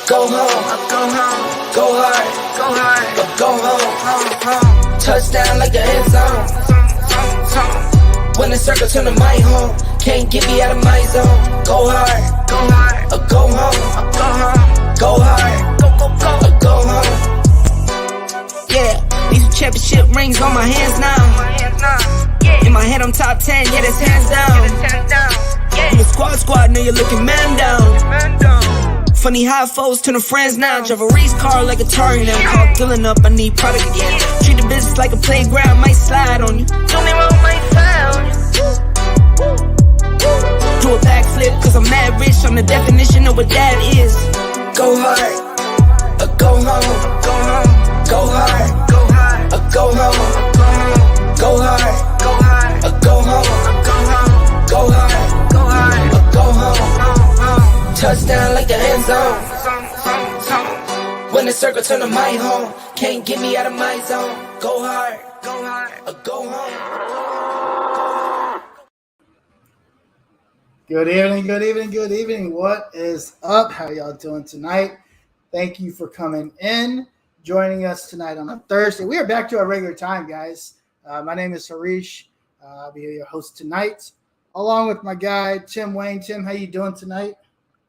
Go home, go hard, go home. Touchdown like the end zone. When the circle turn to my home, can't get me out of my zone. Go hard, go home, go hard, go home. Yeah, these are championship rings on my hands now. In my head I'm top 10, yeah, that's hands down. You a squad, know you're looking man down. Funny how foes turn to friends now. Drive a race car like a Atari now. Call filling up, I need product again. Treat the business like a playground, might slide on you. Don't me wrong, might slide on you. Do a backflip, cause I'm mad rich. I'm the definition of what that is. Go hard, go home, go hard, go home, go hard, go home, go hard, go home. Touchdown like the end zone. When the circle turn to my home, can't get me out of my zone. Go hard, go home. Good evening. What is up? How y'all doing tonight? Thank you for coming in, joining us tonight on a Thursday. We are back to our regular time, guys. My name is Harish. I'll be your host tonight, along with my guy, Tim Wayne. Tim, how you doing tonight?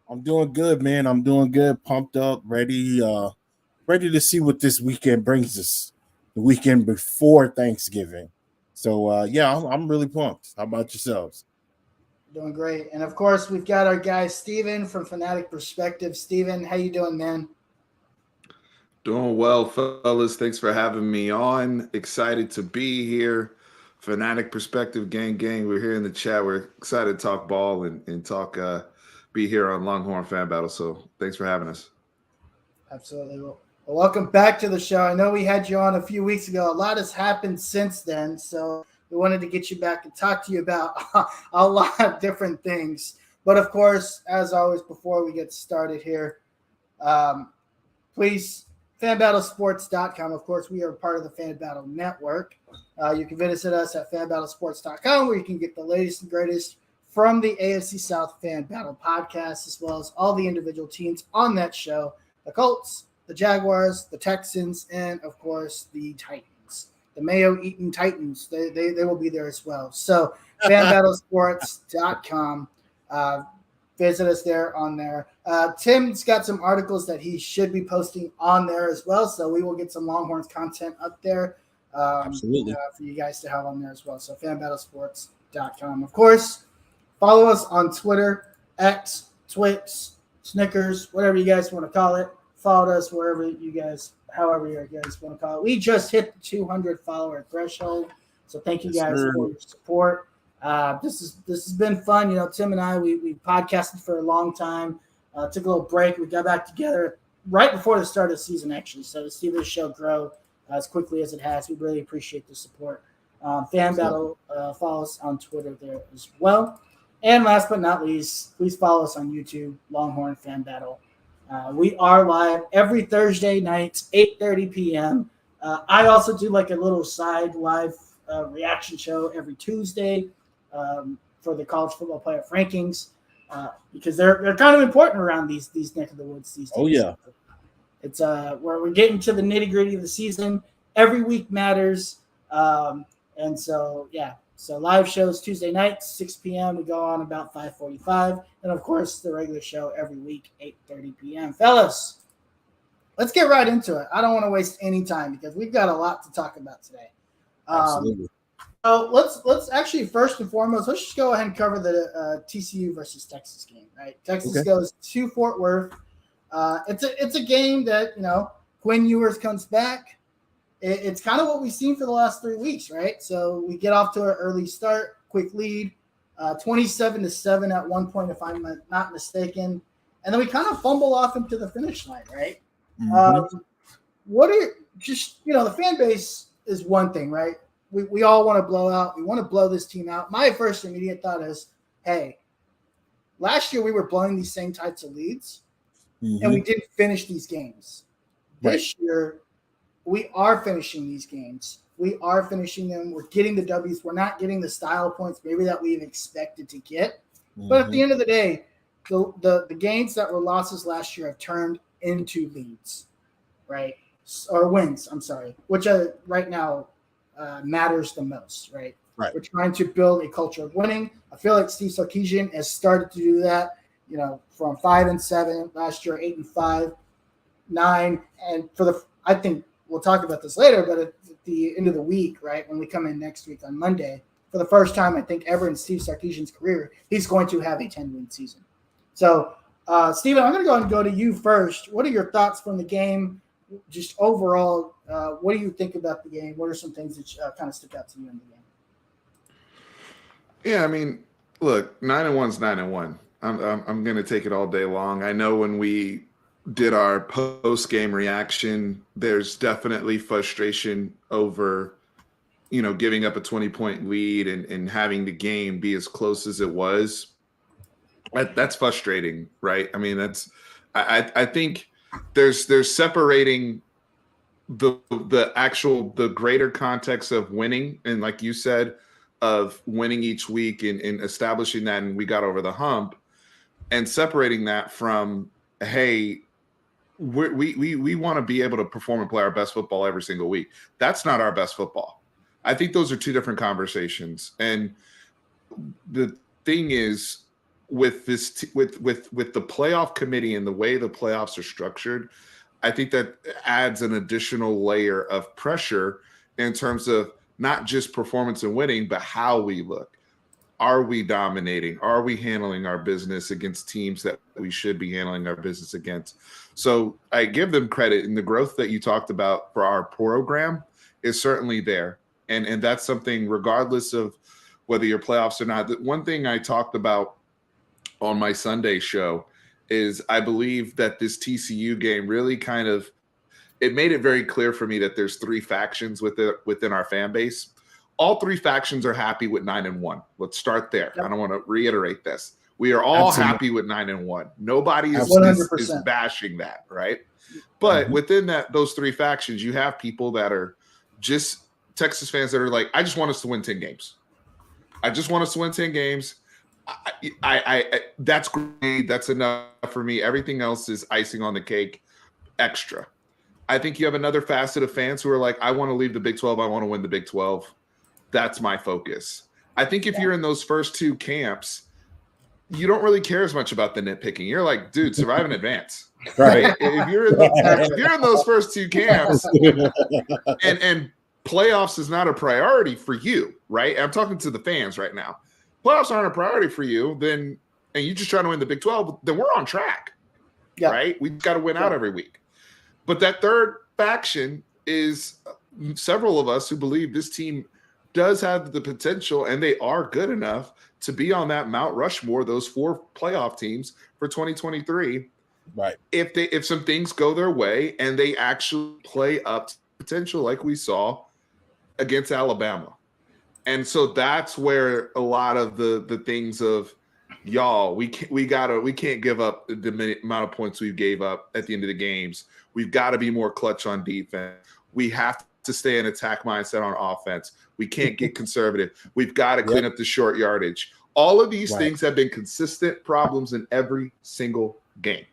I'm doing good, man. I'm doing good, pumped up, ready to see what this weekend brings us. The weekend before Thanksgiving. So, yeah, I'm really pumped. How about yourselves? Doing great. And, of course, we've got our guy, Steven from Fanatic Perspective. Steven, how you doing, man? Doing well, fellas. Thanks for having me on. Excited to be here. Fanatic Perspective, gang. We're here in the chat. We're excited to talk ball and talk be here on Longhorn Fan Battle. So thanks for having us. Absolutely. Well, welcome back to the show. I know we had you on a few weeks ago. A lot has happened since then. So we wanted to get you back and talk to you about a lot of different things. But of course, as always, before we get started here, please, fanbattlesports.com. Of course, we are part of the Fan Battle Network. You can visit us at fanbattlesports.com, where you can get the latest and greatest from the AFC South Fan Battle podcast, as well as all the individual teams on that show, the Colts, the Jaguars, the Texans, and, of course, the Titans. the Mayo Eaton Titans. They will be there as well. So fanbattlesports.com. Visit us there on there. Tim's got some articles that he should be posting on there as well. So we will get some Longhorns content up there Absolutely. For you guys to have on there as well. So fanbattlesports.com. Of course, follow us on Twitter, X, Twix, Snickers, whatever you guys want to call it. Follow us however you guys want to call it. We just hit the 200 follower threshold. So thank you guys for your support. This has been fun. You know, Tim and I, we podcasted for a long time, took a little break. We got back together right before the start of the season, actually. So to see this show grow as quickly as it has, we really appreciate the support. Fan Battle, follow us on Twitter there as well. And last but not least, please follow us on YouTube, Longhorn Fan Battle. We are live every Thursday nights, 8:30 p.m. I also do like a little side live reaction show every Tuesday for the college football playoff rankings because they're kind of important around these neck of the woods these days. Oh yeah, it's where we're getting to the nitty gritty of the season. Every week matters, and so yeah. So live shows Tuesday nights, 6 p.m. We go on about 5:45, and of course the regular show every week, 8:30 p.m. Fellas, let's get right into it. I don't want to waste any time because we've got a lot to talk about today. absolutely. So let's actually first and foremost, let's just go ahead and cover the TCU versus Texas game. Right, Texas goes to Fort Worth. It's a game that Quinn Ewers comes back. It's kind of what we've seen for the last 3 weeks, right? So we get off to an early start, quick lead, 27-7 at one point, if I'm not mistaken, and then we kind of fumble off into the finish line, right? Mm-hmm. What are the fan base is one thing, right? We all want to blow out. We want to blow this team out. My first immediate thought is, hey, last year we were blowing these same types of leads, and we didn't finish these games. Right. This year, we are finishing these games. We are finishing them. We're getting the W's. We're not getting the style points maybe that we've expected to get. But at the end of the day, the games that were losses last year have turned into leads, right? Or wins, I'm sorry, which right now matters the most, right? Right. We're trying to build a culture of winning. I feel like Steve Sarkisian has started to do that, from 5-7 last year, 8-5, 9. And I think we'll talk about this later, but at the end of the week, right, when we come in next week on Monday, for the first time, I think, ever in Steve Sarkisian's career, he's going to have a 10-win season. So, Steven, I'm going to go and go to you first. What are your thoughts from the game? Just overall, what do you think about the game? What are some things that kind of stick out to you in the game? Yeah, I mean, look, 9-1's 9-1. I'm going to take it all day long. I know when we did our post-game reaction, there's definitely frustration over, giving up a 20-point lead and having the game be as close as it was. That's frustrating, right? I mean, I think there's separating the greater context of winning, and like you said, of winning each week and establishing that, and we got over the hump, and separating that from, hey, we want to be able to perform and play our best football every single week. That's not our best football. I think those are two different conversations. And the thing is, with this, with the playoff committee and the way the playoffs are structured, I think that adds an additional layer of pressure in terms of not just performance and winning, but how we look. Are we dominating? Are we handling our business against teams that we should be handling our business against? So I give them credit, and the growth that you talked about for our program is certainly there. And that's something, regardless of whether you're playoffs or not. One thing I talked about on my Sunday show is I believe that this TCU game really it made it very clear for me that there's three factions within our fan base. All three factions are happy with 9-1. Let's start there. Yep. I don't want to reiterate this. We are all happy with 9-1. Nobody is bashing that, right? But within those three factions, you have people that are just Texas fans that are like, I just want us to win 10 games. I just want us to win 10 games. I that's great. That's enough for me. Everything else is icing on the cake, extra. I think you have another facet of fans who are like, I want to leave the Big 12. I want to win the Big 12. That's my focus. I think if you're in those first two camps, you don't really care as much about the nitpicking. You're like, dude, survive in advance. Right? If you're in those first two camps and playoffs is not a priority for you, right? I'm talking to the fans right now. Playoffs aren't a priority for you, then and you just trying to win the Big 12, then we're on track. Yeah. Right? We've got to win out every week. But that third faction is several of us who believe this team does have the potential and they are good enough to be on that Mount Rushmore, those 4 playoff teams for 2023. Right. If some things go their way and they actually play up to potential like we saw against Alabama. And so that's where a lot of the things of y'all, we can't give up the amount of points we gave up at the end of the games. We've got to be more clutch on defense. We have to stay in attack mindset on offense. We can't get conservative. We've got to clean up the short yardage. All of these things have been consistent problems in every single game.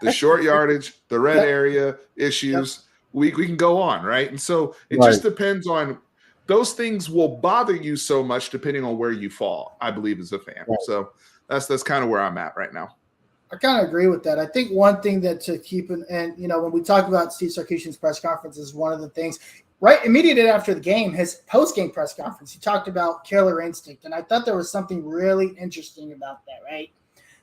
The short yardage, the red area issues, we can go on, right? And so it just depends on those things will bother you so much depending on where you fall, I believe, as a fan. Right. So that's kind of where I'm at right now. I kind of agree with that. I think one thing that to keep and when we talk about Steve Sarkisian's press conference is one of the things right immediately after the game, his post-game press conference, he talked about killer instinct. And I thought there was something really interesting about that, right?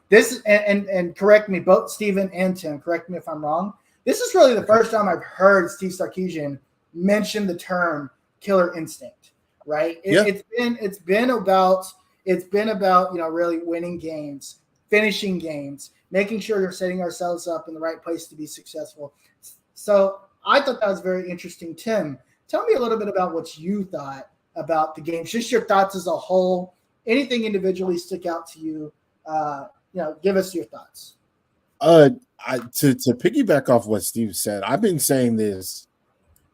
This and correct me, both Steven and Tim, correct me if I'm wrong. This is really the first time I've heard Steve Sarkisian mention the term killer instinct, right? It's been about really winning games, finishing games, making sure you're setting ourselves up in the right place to be successful. So I thought that was very interesting. Tim, tell me a little bit about what you thought about the games, just your thoughts as a whole. Anything individually stick out to you? Give us your thoughts. To piggyback off what Steve said, I've been saying this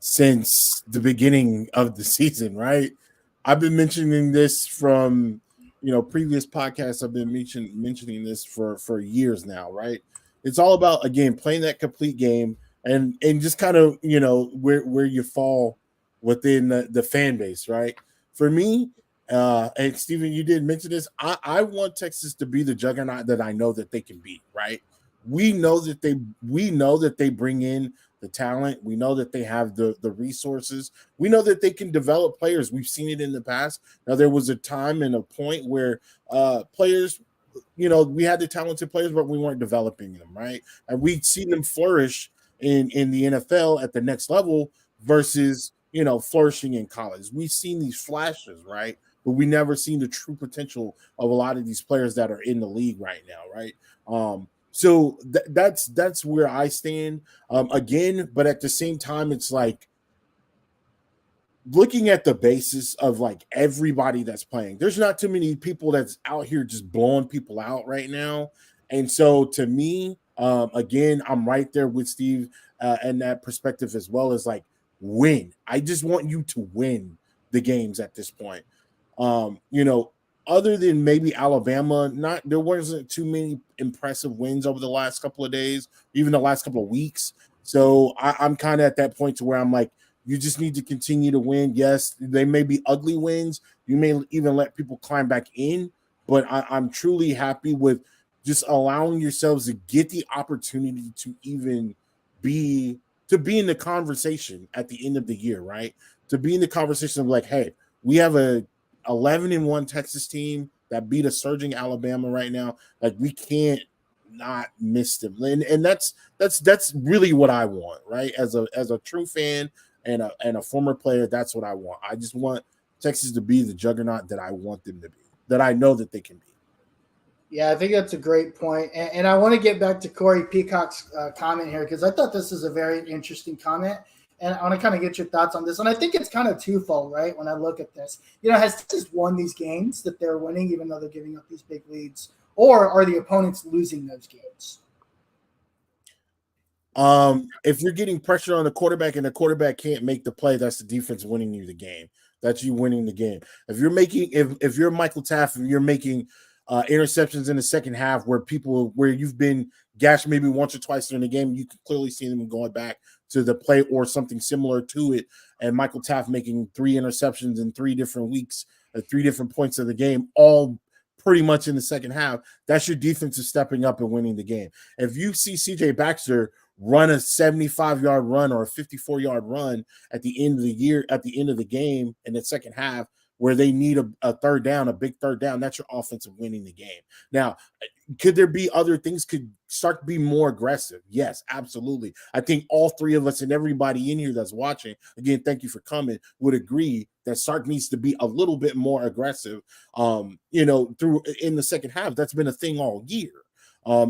since the beginning of the season, right? I've been mentioning this from previous podcasts. I've been mentioning this for years now, right? It's all about, again, playing that complete game and just kind of where you fall within the fan base, right? For me, and Steven, you did mention this, I want Texas to be the juggernaut that I know that they can be, right? We know that they bring in the talent. We know that they have the resources. We know that they can develop players. We've seen it in the past. Now, there was a time and a point where players, we had the talented players, but we weren't developing them, right? And we'd seen them flourish in the NFL at the next level versus, flourishing in college. We've seen these flashes, right? But we never seen the true potential of a lot of these players that are in the league right now, right? So that's where I stand again. But at the same time, it's like looking at the basis of like everybody that's playing. There's not too many people that's out here just blowing people out right now. And so to me, again, I'm right there with Steve and that perspective as well as like win. I just want you to win the games at this point. Other than maybe Alabama, there wasn't too many impressive wins over the last couple of days, even the last couple of weeks. So I'm kind of at that point to where I'm like, you just need to continue to win. Yes, they may be ugly wins. You may even let people climb back in, but I'm truly happy with just allowing yourselves to get the opportunity to even be in the conversation at the end of the year, right? To be in the conversation of like, hey, we have a 11-1 Texas team that beat a surging Alabama right now. Like, we can't not miss them, and that's really what I want, right? As a true fan and a former player, that's what I want. I just want Texas to be the juggernaut that I want them to be, that I know that they can be. Yeah, I think that's a great point. And I want to get back to Corey Peacock's comment here because I thought this is a very interesting comment. And I want to kind of get your thoughts on this. And I think it's kind of twofold, right, when I look at this. Has Texas won these games that they're winning even though they're giving up these big leads? Or are the opponents losing those games? If you're getting pressure on the quarterback and the quarterback can't make the play, that's the defense winning you the game. That's you winning the game. If you're Michael Taft and you're making interceptions in the second half where you've been gashed maybe once or twice during the game. You can clearly see them going back to the play or something similar to it. And Michael Taft making 3 interceptions in 3 different weeks at 3 different points of the game, all pretty much in the second half. That's your defense is stepping up and winning the game. If you see CJ Baxter run a 75-yard run or a 54-yard run at the end of the game in the second half, where they need a third down, a big third down, that's your offensive winning the game. Now, could there be other things? Could Sark be more aggressive? Yes, absolutely. I think all 3 of us and everybody in here that's watching, again, thank you for coming, would agree that Sark needs to be a little bit more aggressive, through in the second half. That's been a thing all year.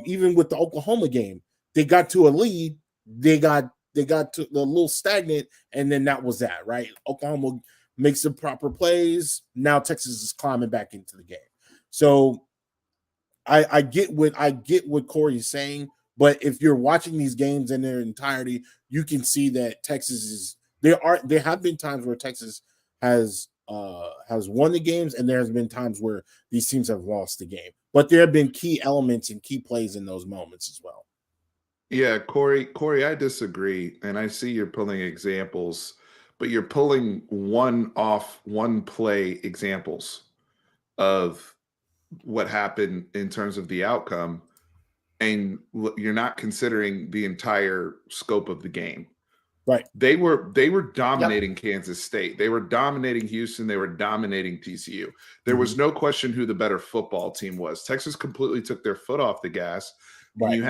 Even with the Oklahoma game, they got to a lead, they got to a little stagnant, and then that was that, right? Oklahoma makes the proper plays. Now Texas is climbing back into the game. So I get what Corey's saying, but if you're watching these games in their entirety, you can see that Texas is there have been times where Texas has won the games, and there has been times where these teams have lost the game. But there have been key elements and key plays in those moments as well. Yeah, Corey, I disagree, and I see you're pulling examples, but you're pulling one play examples of what happened in terms of the outcome, and you're not considering the entire scope of the game. Right. They were dominating Kansas State. They were dominating Houston. They were dominating TCU. There was no question who the better football team was. Texas completely took their foot off the gas. Right.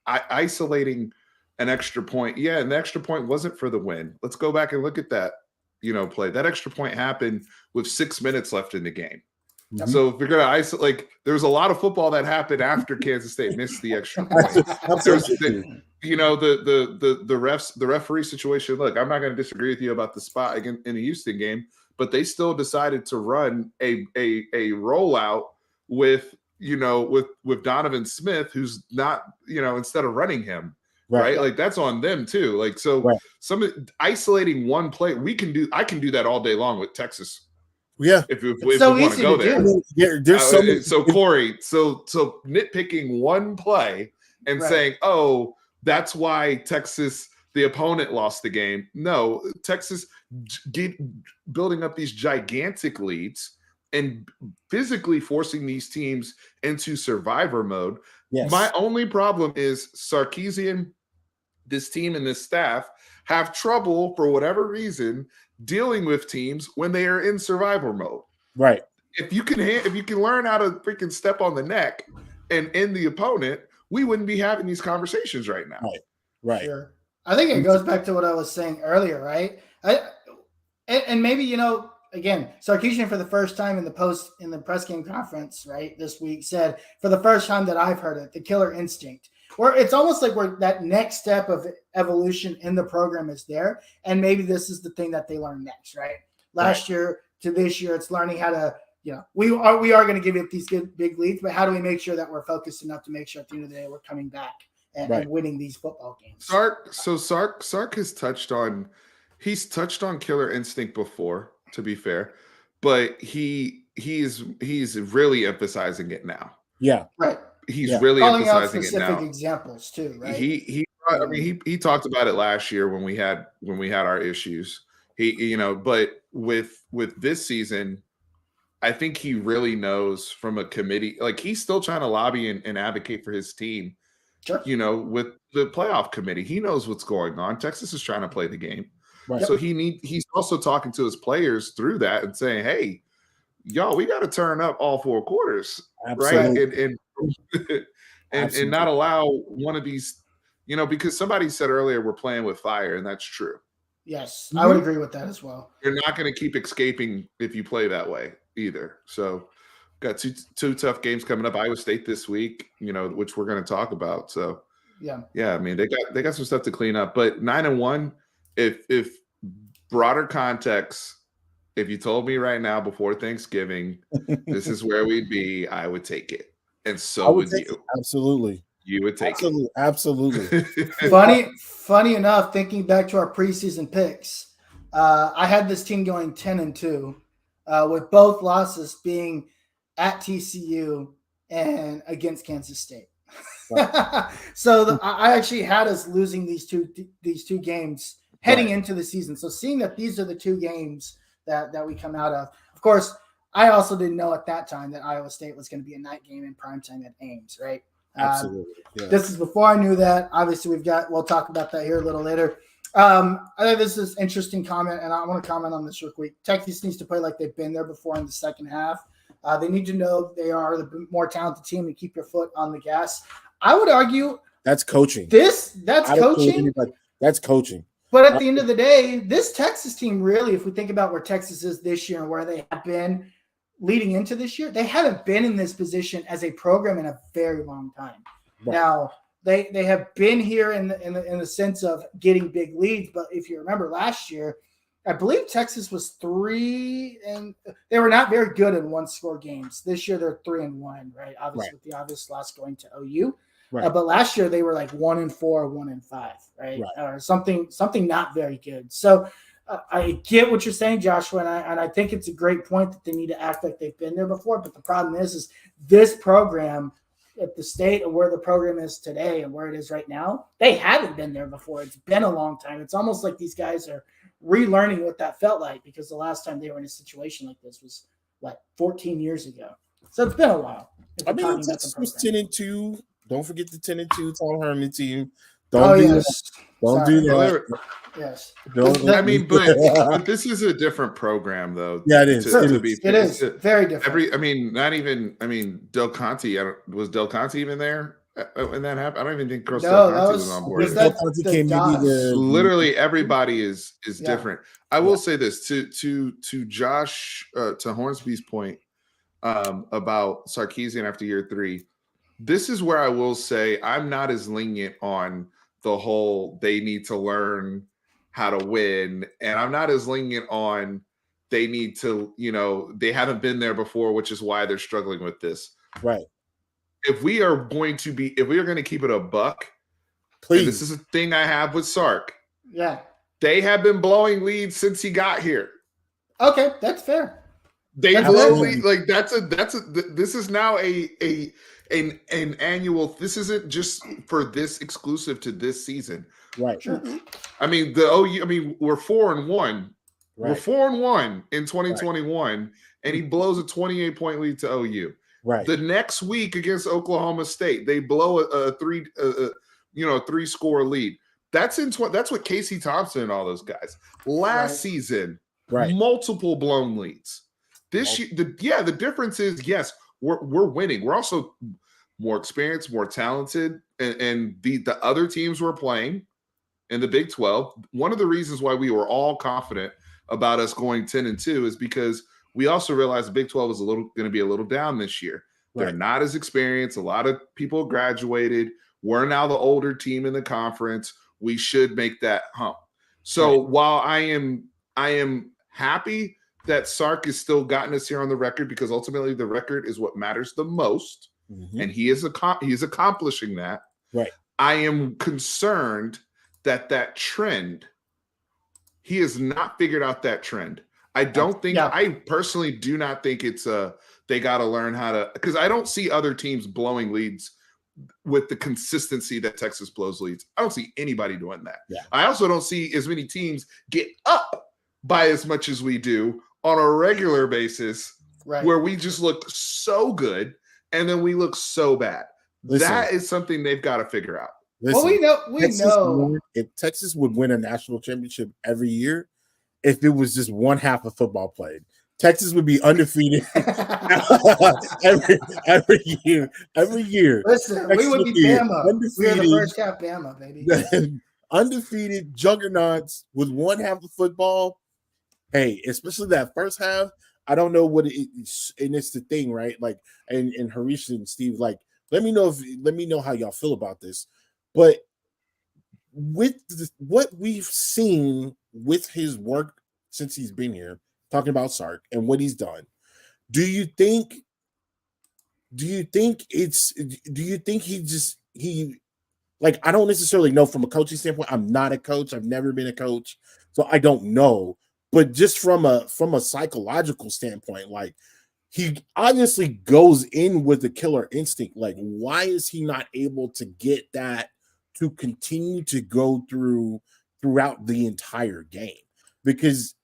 Isolating an extra point. Yeah, and the extra point wasn't for the win. Let's go back and look at that, play. That extra point happened with 6 minutes left in the game. Mm-hmm. So if you're going to isolate, there was a lot of football that happened after Kansas State missed the extra point. The referee situation. Look, I'm not going to disagree with you about the spot in the Houston game, but they still decided to run a rollout with Donovan Smith, who's not, instead of running him, right? Like that's on them too. Like, so isolating one play, I can do that all day long with Texas. Yeah. If we want to go there. So Corey, so nitpicking one play and saying, oh, that's why Texas, the opponent, lost the game. No, Texas building up these gigantic leads and physically forcing these teams into survivor mode. Yes. My only problem is Sarkisian, this team and this staff have trouble for whatever reason dealing with teams when they are in survival mode. Right. If you can learn how to freaking step on the neck and end the opponent, we wouldn't be having these conversations right now. Right. Sure. I think it goes back to what I was saying earlier, right? And maybe, again, Sarkisian for the first time in the press game conference, right, this week said, for the first time that I've heard it, the killer instinct, where it's almost like we're that next step of evolution in the program is there. And maybe this is the thing that they learn next, right? Last year to this year, it's learning how to, we are going to give it these big leads, but how do we make sure that we're focused enough to make sure at the end of the day we're coming back and winning these football games? Sark has touched on killer instinct before, to be fair, but he's really emphasizing it now. Yeah. Right. He's really calling emphasizing out specific it now. Examples too, right? He talked about it last year when we had our issues. But with this season, I think he really knows from a committee, like he's still trying to lobby and advocate for his team. Sure. With the playoff committee, he knows what's going on. Texas is trying to play the game. Right. So he's also talking to his players through that and saying, hey, y'all, we got to turn up all 4 quarters. Absolutely. Right. And not allow one of these, because somebody said earlier we're playing with fire, and that's true. Yes, I would agree with that as well. You're not going to keep escaping if you play that way either. So got two tough games coming up. Iowa State this week, which we're going to talk about. So yeah, I mean they got some stuff to clean up. But 9-1, if broader context, if you told me right now before Thanksgiving, this is where we'd be, I would take it. And so would you. Absolutely. You would take it. Absolutely. Funny enough, thinking back to our preseason picks, I had this team going 10-2, with both losses being at TCU, and against Kansas State. Right. So I actually had us losing these two games heading Right. into the season. So seeing that these are the two games that we come out of course, I also didn't know at that time that Iowa State was going to be a night game in primetime at Ames, right? Absolutely. Yeah. This is before I knew that. Obviously, we'll talk about that here a little later. I think this is an interesting comment, and I want to comment on this real quick. Texas needs to play like they've been there before in the second half. They need to know they are the more talented team and keep your foot on the gas. I would argue that's coaching. That's coaching. That's coaching. But at the end of the day, this Texas team really, if we think about where Texas is this year and where they have been leading into this year, they haven't been in this position as a program in a very long time. Right. Now, they have been here in the sense of getting big leads, but if you remember last year, I believe Texas was 3 and they were not very good in one-score games. This year they're 3-1, right? Obviously, with the obvious loss going to OU. Right. But last year they were like 1-4, 1-5, right? Or something not very good. So I get what you're saying, Joshua, and I think it's a great point that they need to act like they've been there before. But the problem is this program at the state of where the program is today and where it is right now, they haven't been there before. It's been a long time. It's almost like these guys are relearning what that felt like because the last time they were in a situation like this was 14 years ago. So it's been a while. I mean, Texas was 10-2. Don't forget the 10-2 Tom Herman team. Don't do that. Yes. But this is a different program, though. Yeah, it is. It is very different. Del Conte. Was Del Conte even there when that happened? I don't even think Del Conte was on board. Literally, everybody is different. I will say this to Josh to Hornsby's point about Sarkisian after year 3. This is where I will say I'm not as lenient on the whole they need to learn how to win. And I'm not as lenient on they need to, they haven't been there before, which is why they're struggling with this. Right. If we are going to keep it a buck, please. This is a thing I have with Sark. Yeah. They have been blowing leads since he got here. Okay, that's fair. They blow leads like this is now an annual. This isn't just for this exclusive to this season. Right. Sure. I mean, we're 4-1. Right. We're 4-1 in 2021, and he blows a 28-point lead to OU. Right. The next week against Oklahoma State, they blow a 3-score lead. That's what Casey Thompson and all those guys last season. Right. Multiple blown leads. This year, the difference is yes, we're winning. We're also more experienced, more talented, and the other teams we're playing in the Big 12. One of the reasons why we were all confident about us going 10-2 is because we also realized the Big 12 is going to be a little down this year. Right. They're not as experienced. A lot of people graduated. We're now the older team in the conference. We should make that hump. So while I am happy that Sark has still gotten us here on the record, because ultimately the record is what matters the most, and he is accomplishing that. Right. I am concerned that trend, he has not figured out that trend. I don't think, I personally do not think it's they got to learn how to, because I don't see other teams blowing leads with the consistency that Texas blows leads. I don't see anybody doing that. Yeah. I also don't see as many teams get up by as much as we do on a regular basis, where we just look so good and then we look so bad. That is something they've got to figure out. Well, we know if Texas would win a national championship every year, if it was just one half of football played, Texas would be undefeated every year. Every year. Listen, Texas we would be Bama. Undefeated, we're the first half Bama, baby. Undefeated juggernauts with one half of football. Hey, especially that first half, I don't know what it is, and it's the thing, right? Like, and Harish and Steve, like, let me know how y'all feel about this. But with what we've seen with his work since he's been here, talking about Sark and what he's done, do you think he like, I don't necessarily know from a coaching standpoint. I'm not a coach. I've never been a coach, so I don't know. But just from a psychological standpoint, like, he obviously goes in with a killer instinct. Like, why is he not able to get that to continue to go throughout the entire game? Because,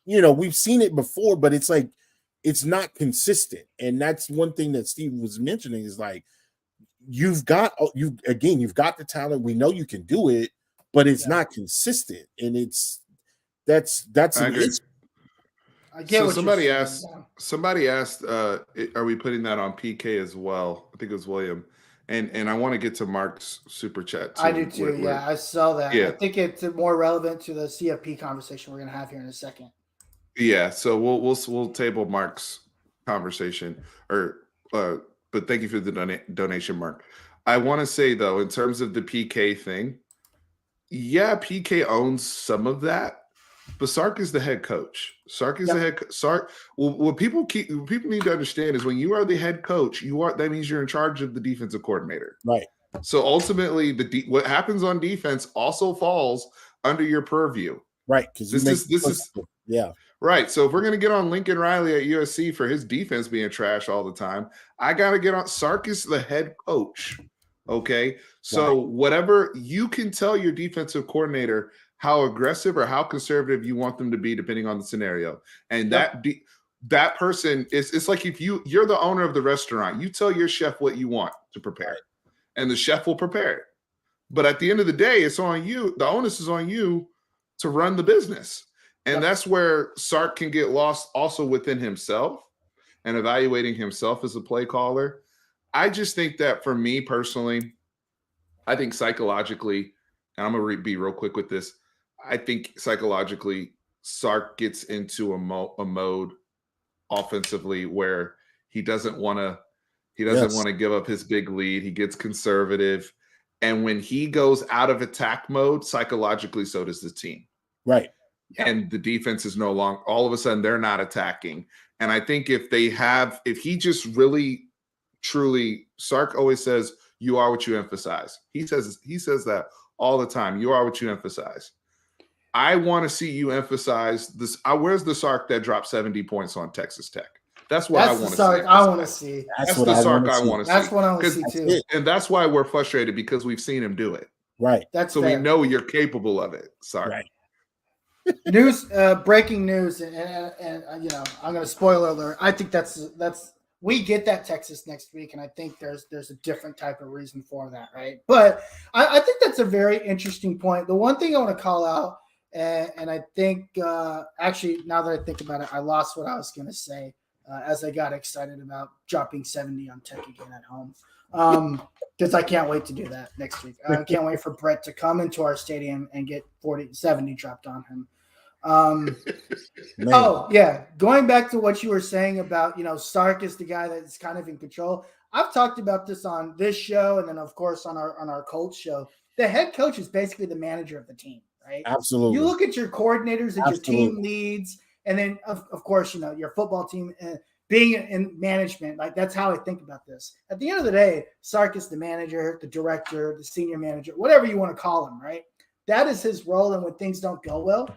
we've seen it before, but it's like, it's not consistent. And that's one thing that Steve was mentioning is like, you've got the talent. We know you can do it, but it's not consistent. And that's I an agree. issue. I get So what somebody you're asked, are we putting that on PK as well? I think it was William. And I want to get to Mark's super chat too. I do too. Yeah, I saw that. Yeah. I think it's more relevant to the CFP conversation we're going to have here in a second. Yeah, so we'll table Mark's conversation, but thank you for the donation, Mark. I want to say though, in terms of the PK thing, yeah, PK owns some of that, but Sark is the head coach. Sark is the head. Sark. Well, what people need to understand is when you are the head coach, that means you're in charge of the defensive coordinator. Right. So ultimately, what happens on defense also falls under your purview. Right, because this is yeah. Right. So if we're going to get on Lincoln Riley at USC for his defense being trash all the time, I got to get on Sark is the head coach. Okay. So whatever you can tell your defensive coordinator how aggressive or how conservative you want them to be, depending on the scenario. And that person it's like if you're the owner of the restaurant, you tell your chef what you want to prepare and the chef will prepare it. But at the end of the day, it's on you. The onus is on you to run the business. And that's where Sark can get lost also within himself and evaluating himself as a play caller. I just think that for me personally, I think psychologically, and I'm going to be real quick with this, I think psychologically Sark gets into a mode offensively where he doesn't want to give up his big lead. He gets conservative. And when he goes out of attack mode, psychologically, so does the team. Right. And the defense is no longer, all of a sudden they're not attacking. And I think if he just really, truly, Sark always says, you are what you emphasize. He says that all the time. You are what you emphasize. I want to see you emphasize this. Where's the Sark that dropped 70 points on Texas Tech? That's what I want to see. I want to see. That's the Sark I want to see. That's what I want to see too. And that's why we're frustrated because we've seen him do it. Right. So we know you're capable of it. Sorry. Right. Breaking news, and I'm going to spoiler alert. I think that's we get that Texas next week, and I think there's a different type of reason for that, right? But I think that's a very interesting point. The one thing I want to call out, and I think actually now that I think about it, I lost what I was going to say as I got excited about dropping 70 on Tech again at home. Because I can't wait to do that next week. I can't wait for Brett to come into our stadium and get 70 dropped on him. Going back to what you were saying about, Sark is the guy that's kind of in control. I've talked about this on this show and then of course on our Colts show. The head coach is basically the manager of the team, right? Absolutely. You look at your coordinators and your team leads, and then of course, your football team being in management. Like, that's how I think about this. At the end of the day, Sark is the manager, the director, the senior manager, whatever you want to call him, right? That is his role. And when things don't go well,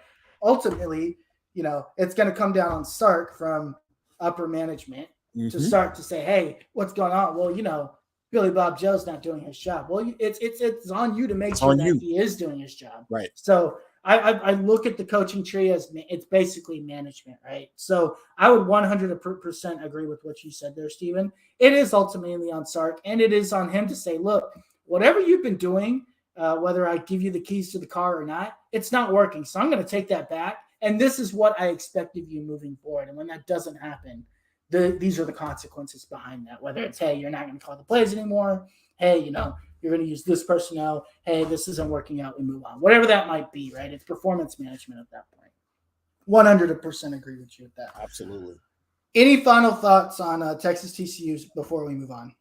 ultimately, it's going to come down on Sark from upper management to start to say, hey, what's going on? Well, Billy Bob Joe's not doing his job. Well, it's on you to make sure that he is doing his job. Right. So I look at the coaching tree as it's basically management, right? So I would 100% agree with what you said there, Steven. It is ultimately on Sark, and it is on him to say, look, whatever you've been doing, whether I give you the keys to the car or not, it's not working. So I'm going to take that back, and this is what I expect of you moving forward. And when that doesn't happen, these are the consequences behind that, whether it's, hey, you're not going to call the plays anymore. Hey, you're going to use this personnel. Hey, this isn't working out. We move on. Whatever that might be, right? It's performance management at that point. 100% agree with you with that. Absolutely. Any final thoughts on Texas TCU before we move on?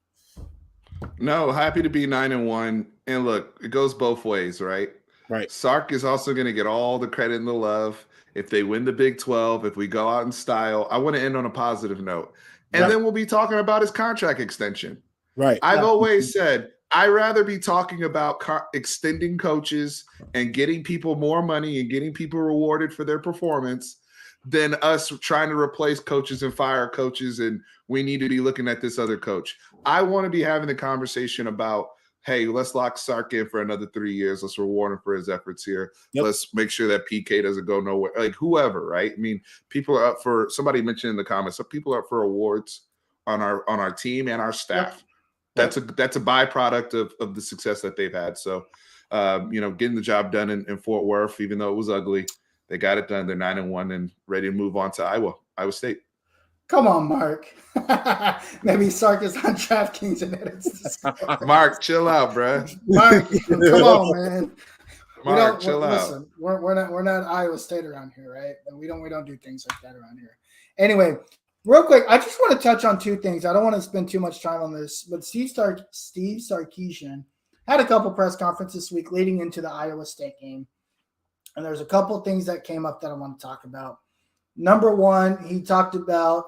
No, happy to be 9-1. And look, it goes both ways, right? Right. Sark is also going to get all the credit and the love. If they win the Big 12, if we go out in style, I want to end on a positive note. And then we'll be talking about his contract extension. Right. I've always said, I'd rather be talking about extending coaches and getting people more money and getting people rewarded for their performance than us trying to replace coaches and fire coaches, and we need to be looking at this other coach. I want to be having the conversation about, hey, let's lock Sark in for another 3 years. Let's reward him for his efforts here. Yep. Let's make sure that PK doesn't go nowhere. Like whoever, right? I mean, people are up for, somebody mentioned in the comments, some people are up for awards on our team and our staff. Yep. That's a byproduct of the success that they've had. So, getting the job done in Fort Worth, even though it was ugly, they got it done. They're 9-1 and ready to move on to Iowa State. Come on, Mark. Maybe Sark is on DraftKings and edits. Mark, chill out, bro. Mark, come on, man. Mark, chill out. Listen, we're not Iowa State around here, right? And we don't do things like that around here. Anyway, real quick, I just want to touch on two things. I don't want to spend too much time on this, but Steve Sarkisian had a couple press conferences this week leading into the Iowa State game. And there's a couple things that came up that I want to talk about. Number one, he talked about,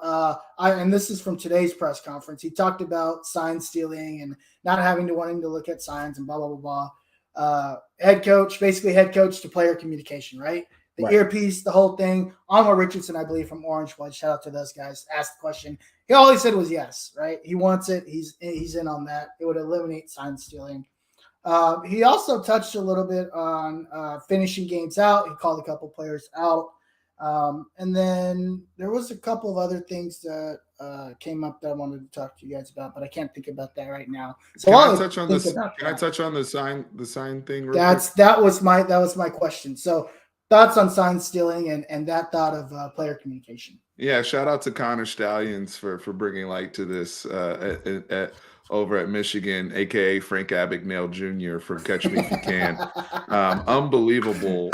and this is from today's press conference, he talked about sign stealing and not wanting to look at signs and blah, blah, blah, blah. Head coach to player communication, right? The earpiece, the whole thing. Alma Richardson, I believe, from Orange Blood, shout out to those guys, asked the question. All he said was yes, right? He wants it. He's in on that. It would eliminate sign stealing. He also touched a little bit on finishing games out. He called a couple players out. And then there was a couple of other things that came up that I wanted to talk to you guys about, but I can't think about that right now. So Can I touch on the sign thing? That was my question. So thoughts on sign stealing and that thought of player communication. Yeah, shout out to Connor Stallions for bringing light to this over at Michigan, aka Frank Abagnale Jr. for Catch Me If You Can. Unbelievable.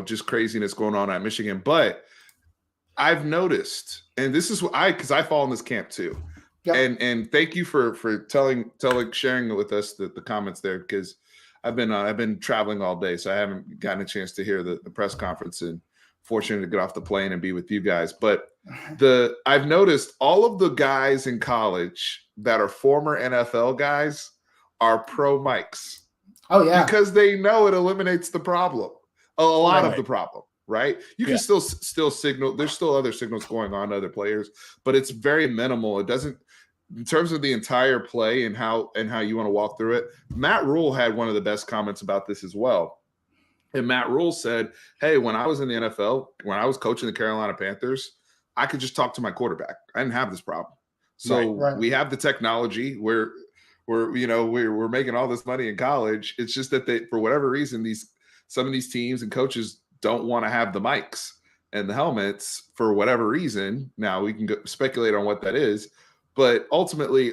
Just craziness going on at Michigan. But I've noticed, and this is because I fall in this camp too. Yep. And thank you for sharing with us the comments there, because I've been traveling all day, so I haven't gotten a chance to hear the press conference, and fortunate to get off the plane and be with you guys. But I've noticed all of the guys in college that are former NFL guys are pro mics. Oh yeah, because they know it eliminates the problem. A lot of the problem, right? You can still signal. There's still other signals going on to other players, but it's very minimal. It doesn't, in terms of the entire play and how you want to walk through it. Matt Rule had one of the best comments about this as well. And Matt Rule said, hey, when I was in the NFL, when I was coaching the Carolina Panthers, I could just talk to my quarterback. I didn't have this problem. So we have the technology where we're making all this money in college. It's just that for whatever reason, some of these teams and coaches don't want to have the mics and the helmets for whatever reason. Now we can speculate on what that is, but ultimately,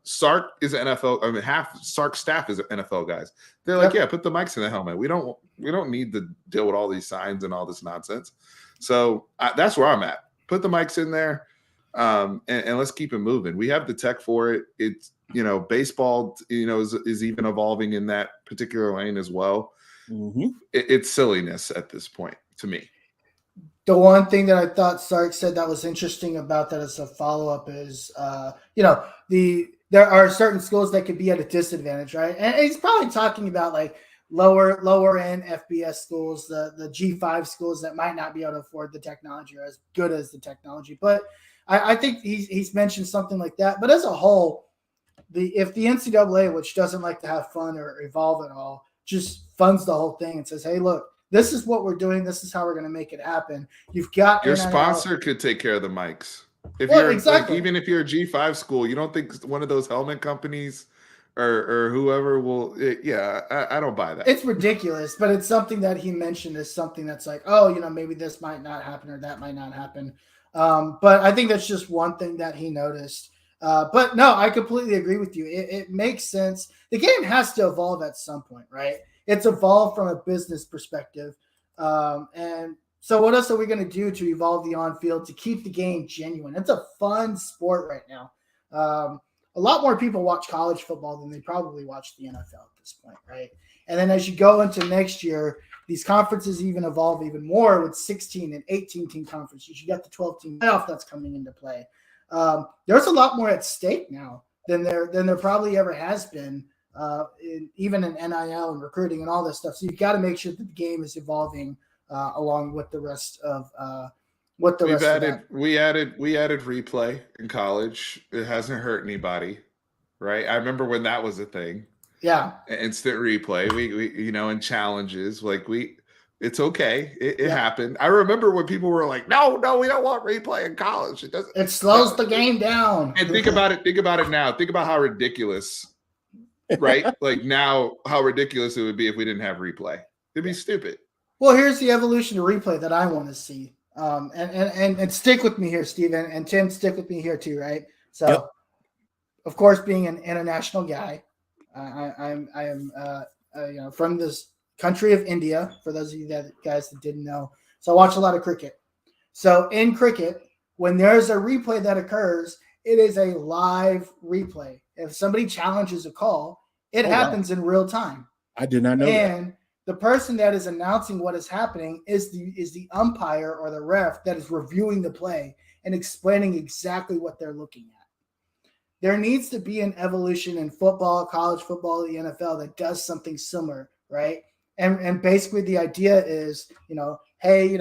Sark is an NFL. I mean, half Sark's staff is NFL guys. They're like, yeah, put the mics in the helmet. We don't need to deal with all these signs and all this nonsense. So that's where I'm at. Put the mics in there, and let's keep it moving. We have the tech for it. It's baseball, is even evolving in that particular lane as well. Mm-hmm. It's silliness at this point to me. The one thing that I thought Sark said that was interesting about that as a follow-up is, there are certain schools that could be at a disadvantage, right? And he's probably talking about like lower end FBS schools, the G5 schools that might not be able to afford the technology or as good as the technology. But I think he's mentioned something like that. But as a whole, if the NCAA, which doesn't like to have fun or evolve at all, just funds the whole thing and says, hey, look, this is what we're doing. This is how we're going to make it happen. You've got your sponsor could take care of the mics. Even if you're a G5 school, you don't think one of those helmet companies or whoever will? I don't buy that. It's ridiculous, but it's something that he mentioned as something that's like, maybe this might not happen or that might not happen. But I think that's just one thing that he noticed. But no, I completely agree with you. It makes sense. The game has to evolve at some point, right? It's evolved from a business perspective. And so what else are we going to do to evolve the on-field to keep the game genuine? It's a fun sport right now. A lot more people watch college football than they probably watch the NFL at this point, right? And then as you go into next year, these conferences even evolve even more with 16 and 18-team conferences. You got the 12-team playoff that's coming into play. There's a lot more at stake now than there probably ever has been, even in NIL and recruiting and all this stuff. So you've got to make sure that the game is evolving along with the rest of We've that. added we added replay in college. It hasn't hurt anybody, right? I remember when that was a thing. Yeah, Instant replay. We and challenges like it's okay. It yeah. happened. I remember when people were like, no, we don't want replay in college. It doesn't. It slows No. the game down. And think about it. Think about it now. Think about how ridiculous, right? Like now, how ridiculous it would be if we didn't have replay. It'd be stupid. Well, here's the evolution of replay that I want to see. And stick with me here, Steven, and Tim, stick with me here too, right? So, Yep. Of course, being an international guy, I am from this country of India. For those of you guys that didn't know, so I watch a lot of cricket. So in cricket, when there's a replay that occurs, it is a live replay. If somebody challenges a call, it happens in real time. I did not know that. And the person that is announcing what is happening is the umpire or the ref that is reviewing the play and explaining exactly what they're looking at. There needs to be an evolution in football, college football, the NFL that does something similar, right? And basically the idea is, hey,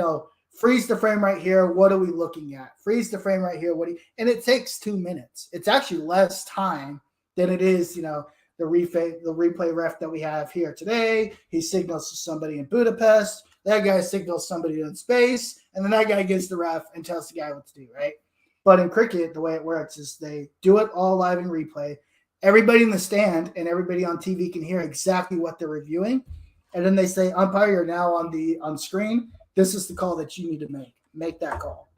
freeze the frame right here. What are we looking at? Freeze the frame right here. And it takes 2 minutes. It's actually less time than it is, the replay ref that we have here today. He signals to somebody in Budapest. That guy signals somebody in space. And then that guy gets the ref and tells the guy what to do, right? But in cricket, the way it works is they do it all live in replay. Everybody in the stand and everybody on TV can hear exactly what they're reviewing. And then they say, umpire, you're now on screen. This is the call that you need to make. Make that call.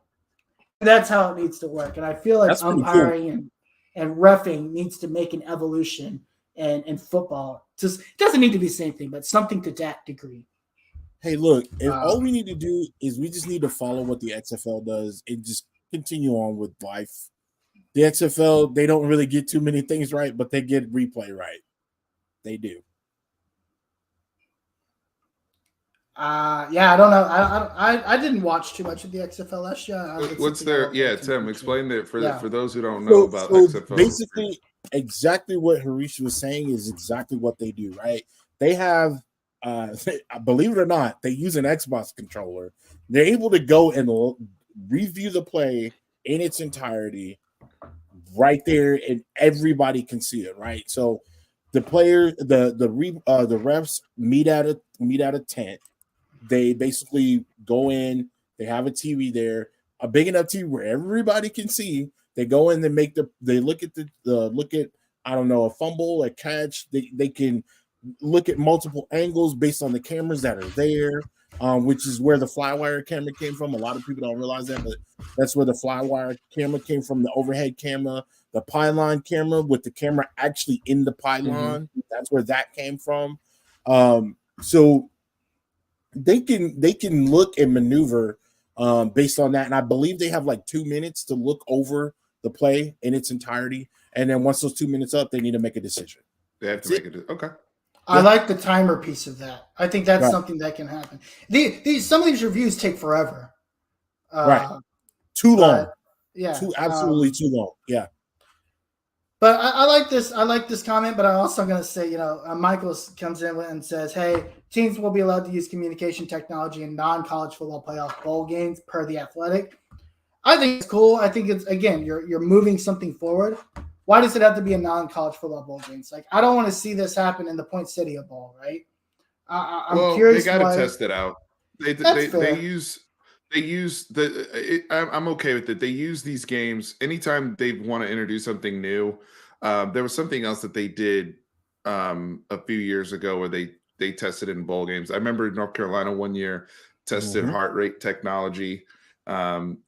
And that's how it needs to work. And I feel like umpiring and reffing needs to make an evolution in football. It doesn't need to be the same thing, but something to that degree. Hey, look, all we need to do is we just need to follow what the XFL does and just continue on with life. The XFL, they don't really get too many things right, but they get replay right. They do. I don't know. I didn't watch too much of the XFL last year. What's their Tim? Explain it for those who don't know about XFL. Basically, exactly what Harish was saying is exactly what they do. Right? They have, believe it or not, they use an Xbox controller. They're able to go and review the play in its entirety right there, and everybody can see it. Right? So the player, the refs meet at a tent. They basically go in. They have a TV there, a big enough TV where everybody can see. They go in. They look at I don't know, a fumble, a catch. They can look at multiple angles based on the cameras that are there, which is where the Flywire camera came from. A lot of people don't realize that, but that's where the Flywire camera came from. The overhead camera, the pylon camera with the camera actually in the pylon. Mm-hmm. That's where that came from. So they can look and maneuver based on that. And I believe they have like 2 minutes to look over the play in its entirety. And then once those 2 minutes up, they need to make a decision. They have to make it. Okay. I like the timer piece of that. I think that's something that can happen. Some of these reviews take forever. Right. Too long. Yeah. Absolutely too long. Yeah. But I like this. I like this comment, but I'm also going to say, Michael comes in and says, hey, teams will be allowed to use communication technology in non-college football playoff bowl games per The Athletic. I think it's cool. I think it's, again, you're moving something forward. Why does it have to be a non-college football bowl games? Like, I don't want to see this happen in the Poinsettia Bowl, right? I'm curious. They got to test it out. They use I'm okay with it. They use these games anytime they want to introduce something new. There was something else that they did a few years ago where they tested it in bowl games. I remember North Carolina one year tested heart rate technology and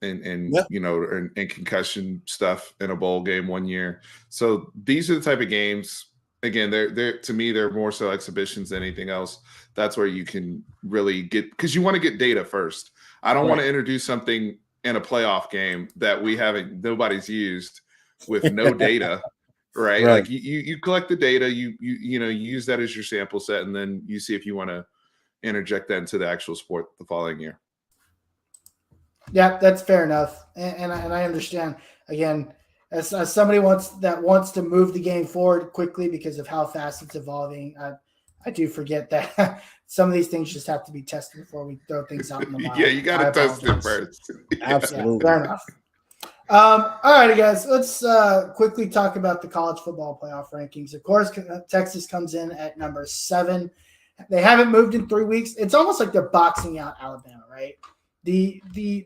concussion stuff in a bowl game one year. So these are the type of games. Again, they're to me, they're more so exhibitions than anything else. That's where you can really get, because you want to get data first. I don't want to introduce something in a playoff game that nobody's used with no data, right? Like you collect the data, you use that as your sample set, and then you see if you want to interject that into the actual sport the following year. Yeah, that's fair enough, and I understand. Again, as somebody wants to move the game forward quickly because of how fast it's evolving, I do forget that some of these things just have to be tested before we throw things out in the wild. Yeah, you got to test it first. Absolutely. Yeah, fair enough. All righty, guys. Let's quickly talk about the college football playoff rankings. Of course, Texas comes in at number 7. They haven't moved in 3 weeks. It's almost like they're boxing out Alabama, right? The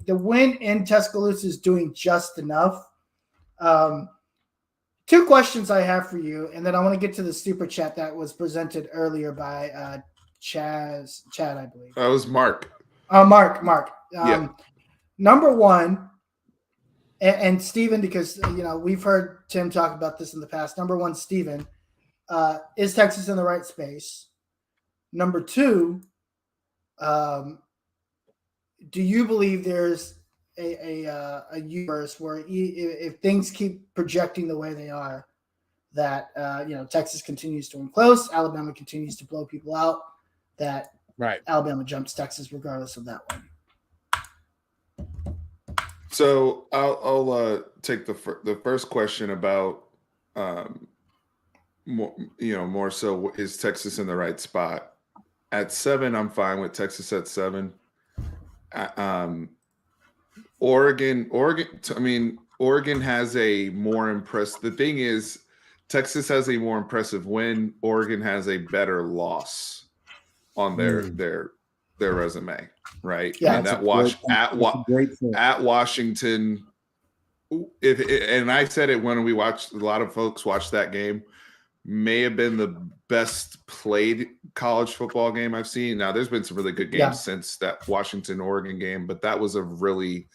win in Tuscaloosa is doing just enough. 2 questions I have for you, and then I want to get to the super chat that was presented earlier by Chad, I believe. That was Mark. Mark. Yeah. Number 1, and Steven, because we've heard Tim talk about this in the past. Number 1, Steven, is Texas in the right space? Number 2, do you believe there's a universe where if things keep projecting the way they are, that Texas continues to win close, Alabama continues to blow people out, that Alabama jumps Texas regardless of that one? So I'll take the first question about more so, is Texas in the right spot? At 7, I'm fine with Texas at 7. Oregon has a more impressive. The thing is, Texas has a more impressive win. Oregon has a better loss on their resume, right? Yeah, and at Washington. And I said it when we watched. A lot of folks watched that game. May have been the best played college football game I've seen. Now, there's been some really good games since that Washington-Oregon game, but that was a really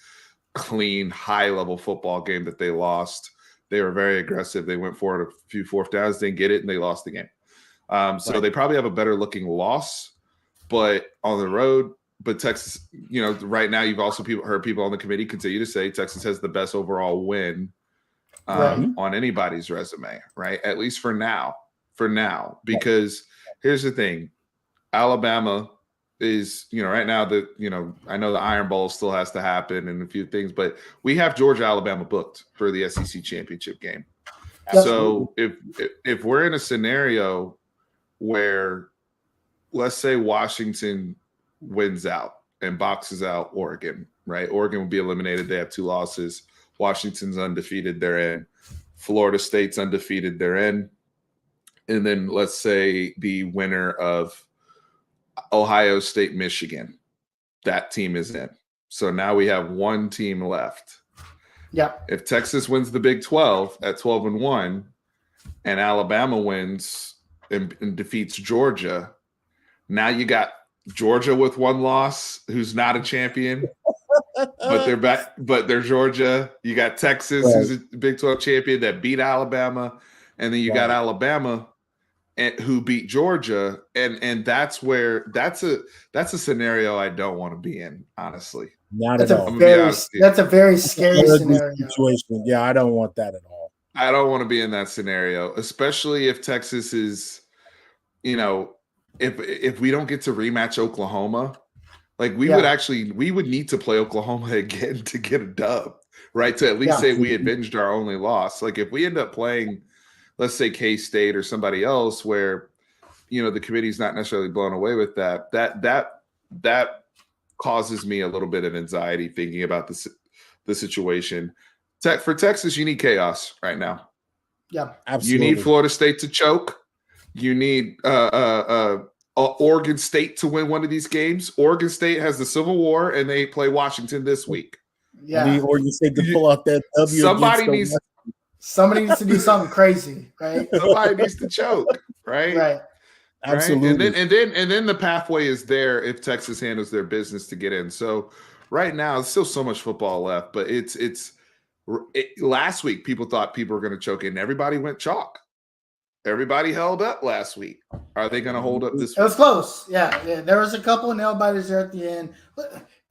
clean, high-level football game that they lost. They were very aggressive. They went for it a few fourth downs, didn't get it, and they lost the game. So they probably have a better-looking loss, but on the road. But Texas, right now you've also heard people on the committee continue to say Texas has the best overall win on anybody's resume, right? At least for now, because here's the thing. Alabama is, right now I know the Iron Bowl still has to happen and a few things, but we have Georgia, Alabama booked for the SEC championship game. So if we're in a scenario where, let's say Washington wins out and boxes out Oregon, right? Oregon will be eliminated. They have 2 losses. Washington's undefeated, they're in. Florida State's undefeated, they're in. And then let's say the winner of Ohio State, Michigan, that team is in. So now we have 1 team left. Yeah. If Texas wins the Big 12 at 12-1 and Alabama wins and defeats Georgia, now you got Georgia with 1 loss, who's not a champion, but they're back. But they're Georgia. You got Texas, who's a Big 12 champion that beat Alabama, and then you got Alabama, who beat Georgia, and that's a scenario I don't want to be in, honestly. Not at all. That's a very scary scenario. Situation. Yeah, I don't want that at all. I don't want to be in that scenario, especially if Texas is, if we don't get to rematch Oklahoma, like we would need to play Oklahoma again to get a dub, right? To at least say we avenged our only loss. Like if we end up playing, let's say K-State or somebody else where, the committee's not necessarily blown away with that causes me a little bit of anxiety thinking about the situation. For Texas, you need chaos right now. Yeah, absolutely. You need Florida State to choke. You need Oregon State to win one of these games. Oregon State has the Civil War, and they play Washington this week. Yeah, I need Oregon State to pull out that W. Somebody needs to do something crazy, right? Somebody needs to choke, right? Right. Absolutely. And then the pathway is there if Texas handles their business to get in. So right now, there's still so much football left, but last week people thought people were going to choke in. Everybody went chalk. Everybody held up last week. Are they going to hold up this week? It was close. Yeah. There was a couple of nail biters there at the end.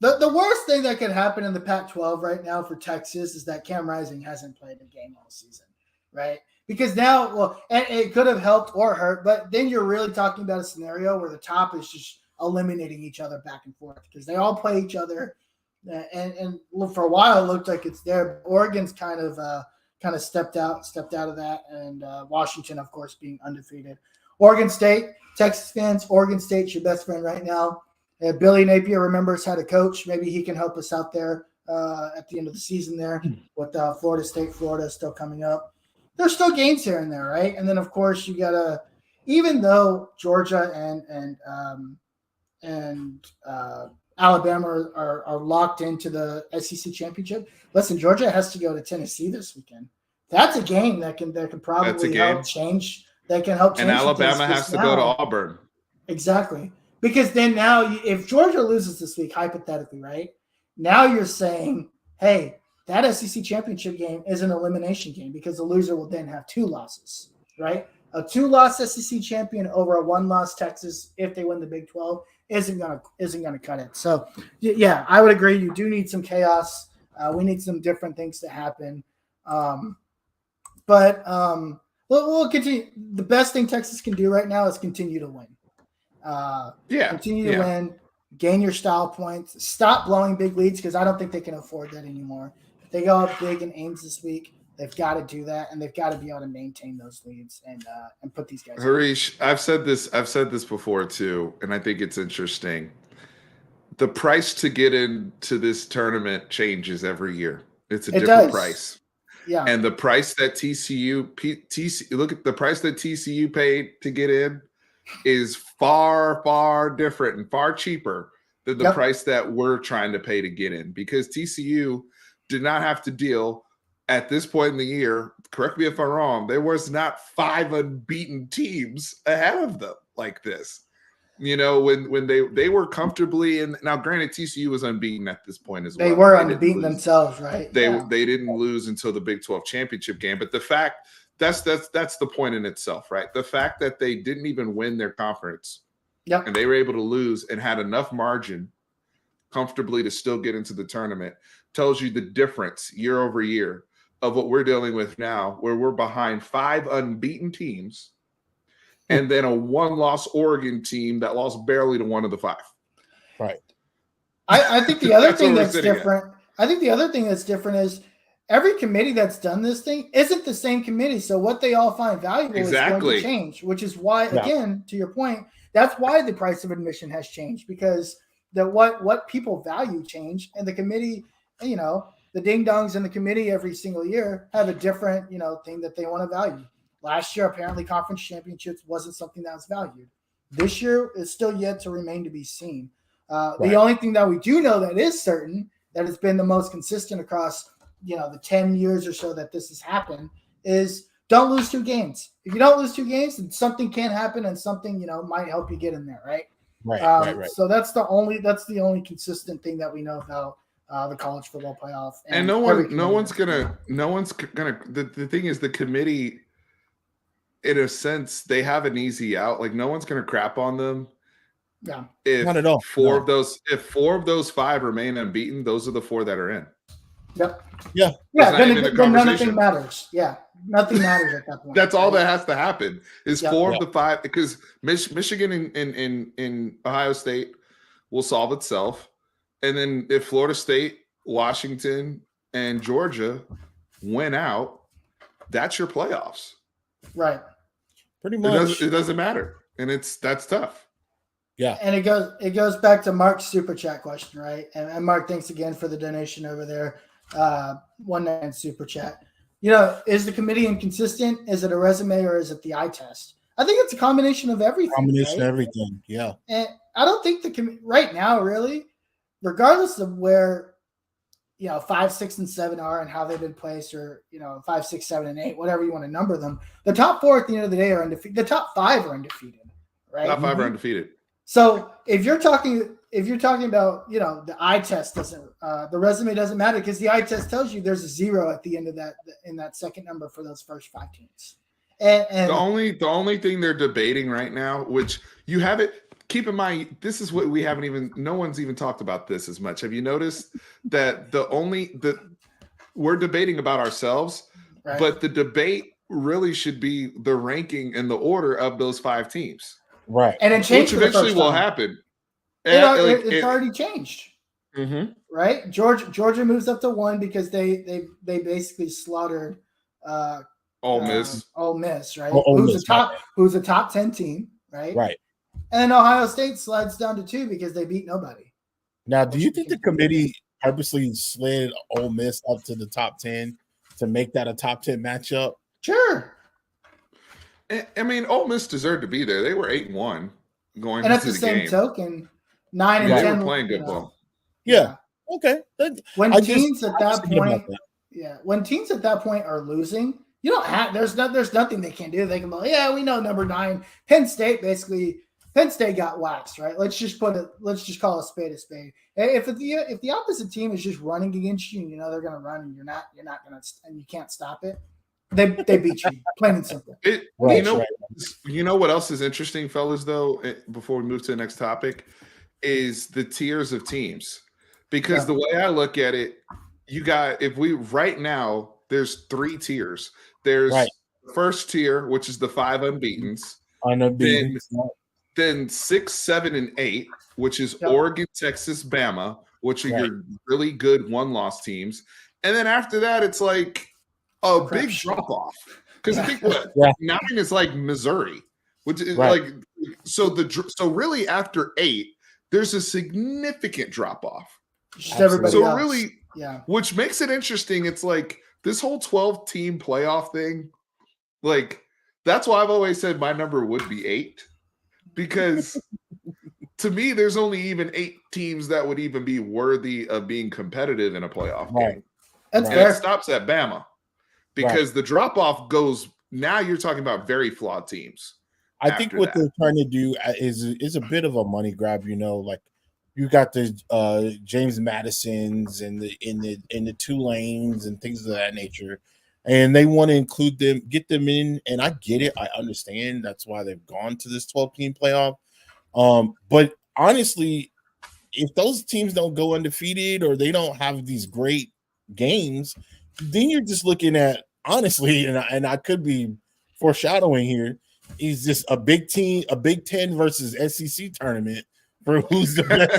The worst thing that could happen in the Pac-12 right now for Texas is that Cam Rising hasn't played a game all season, right? Because now, and it could have helped or hurt, but then you're really talking about a scenario where the top is just eliminating each other back and forth because they all play each other. And for a while, it looked like it's there. Oregon's kind of stepped out of that, and Washington, of course, being undefeated. Oregon State, Texas fans, Oregon State's your best friend right now. Billy Napier remembers how to coach. Maybe he can help us out there at the end of the season there with Florida State, Florida still coming up. There's still games here and there, right? And then, of course, you got to – even though Georgia and Alabama are locked into the SEC championship, listen, Georgia has to go to Tennessee this weekend. That's a game that can probably help change – that can help change. And Alabama has to go to Auburn. Exactly. Because then now, if Georgia loses this week, hypothetically, right, now you're saying, hey, that SEC championship game is an elimination game because the loser will then have 2 losses, right? A 2-loss SEC champion over a 1-loss Texas, if they win the Big 12, isn't gonna cut it. So, yeah, I would agree. You do need some chaos. We need some different things to happen. But we'll continue. The best thing Texas can do right now is continue to win. Continue to win, gain your style points, stop blowing big leads because I don't think they can afford that anymore. If they go up big in Ames this week, they've got to do that, and they've got to be able to maintain those leads and put these guys. Harish, I've said this before too, and I think it's interesting. The price to get into this tournament changes every year. It's a different price. Yeah. And the price that TCU look at the price that TCU paid to get in is far, far different and far cheaper than the price that we're trying to pay to get in, because TCU did not have to deal at this point in the year. Correct me if I'm wrong. There was not 5 unbeaten teams ahead of them like this. You know, when they were comfortably in. Now, granted, TCU was unbeaten at this point as well. They were unbeaten themselves, right? They didn't lose until the Big 12 championship game. But the fact that's the point in itself, right? The fact that they didn't even win their conference, and they were able to lose and had enough margin comfortably to still get into the tournament tells you the difference year over year of what we're dealing with now, where we're behind 5 unbeaten teams. And then a 1-loss Oregon team that lost barely to one of the 5. Right. I think the other thing that's different. I think the other thing that's different is every committee that's done this thing isn't the same committee. So what they all find valuable is going to change, which is why, again, to your point, that's why the price of admission has changed, because what people value changed, and the committee, you know, the ding dongs in the committee every single year have a different, you know, thing that they want to value. Last year, apparently, conference championships wasn't something that was valued. This year, it's still yet to remain to be seen. The only thing that we do know that is certain, that has been the most consistent across, you know, the 10 years or so that this has happened, is don't lose 2 games. If you don't lose 2 games, then something can happen, and something, you know, might help you get in there, right? Right. So that's the only consistent thing that we know about the college football playoff. And no one's gonna. The thing is, the committee, in a sense, they have an easy out. Like, no one's going to crap on them. Yeah. Not at all. If 4 of those 5 remain unbeaten, those are the 4 that are in. Yep. Yeah. Then nothing matters. Yeah. Nothing matters at that point. That's all that has to happen is 4 of the 5, because Michigan and Ohio State will solve itself. And then if Florida State, Washington, and Georgia win out, that's your playoffs. Right. Pretty much. It doesn't matter. And that's tough. Yeah. And it goes back to Mark's super chat question, right? And Mark, thanks again for the donation over there. $1.9 super chat. You know, is the committee inconsistent? Is it a resume, or is it the eye test? I think it's a combination of everything. Yeah. And I don't think right now, really, regardless of where, you know, 5, 6, and 7 are and how they've been placed, or, you know, 5, 6, 7, and 8, whatever you want to number them. The top 4 at the end of the day are undefeated. The top 5 are undefeated, right? Top 5 are undefeated. So if you're talking about, you know, the eye test doesn't, the resume doesn't matter, because the eye test tells you there's a 0 at the end of that, in that second number for those first 5 teams. And the only thing they're debating right now, which you haven't. Keep in mind, this is what no one's even talked about this as much. Have you noticed that we're debating about ourselves, right, but the debate really should be the ranking and the order of those 5 teams. Right. And it changed, which eventually will happen. It's already changed. Mm-hmm. Right? Georgia moves up to 1 because they basically slaughtered Ole Miss. Ole Miss, right? Ole Miss, who's a top 10 team, right? Right. And then Ohio State slides down to 2 because they beat nobody. Now, do you think the committee purposely slid Ole Miss up to the top 10 to make that a top 10 matchup? Sure. I mean, Ole Miss deserved to be there. They were 8-1 going And at into the same game. token, 9 and they 10 were playing good ball. Yeah. Okay. When teams at that point, that. when teams at that point are losing, you don't have there's nothing they can do. They can be, yeah, we know number 9, Penn State got waxed, right? Let's just call a spade a spade. If the opposite team is just running against you, and you know they're going to run, and you're not going to, and you can't stop it, they beat you, plain and simple. You know what else is interesting, fellas? Though, before we move to the next topic, is the tiers of teams. Because the way I look at it, right now, there's 3 tiers. There's first tier, which is the 5 unbeatens. Then 6, 7, and 8, which is Oregon, Texas, Bama, which are your really good one-loss teams. And then after that, it's like a big drop-off. Because I think 9 is like Missouri, which is so really after 8, there's a significant drop-off. Just everybody else. Really, which makes it interesting. It's like this whole 12-team playoff thing. Like that's why I've always said my number would be 8, because to me, there's only even 8 teams that would even be worthy of being competitive in a playoff game. And it stops at Bama, because the drop-off goes. Now you're talking about very flawed teams. I think what they're trying to do is a bit of a money grab. You know, like. You got the James Madisons and the Tulanes and things of that nature, and they want to include them, get them in. And I get it, I understand. That's why they've gone to this 12-team playoff. But honestly, if those teams don't go undefeated or they don't have these great games, then you're just looking at honestly, and I could be foreshadowing here, is just a Big Ten versus SEC tournament. For who's the best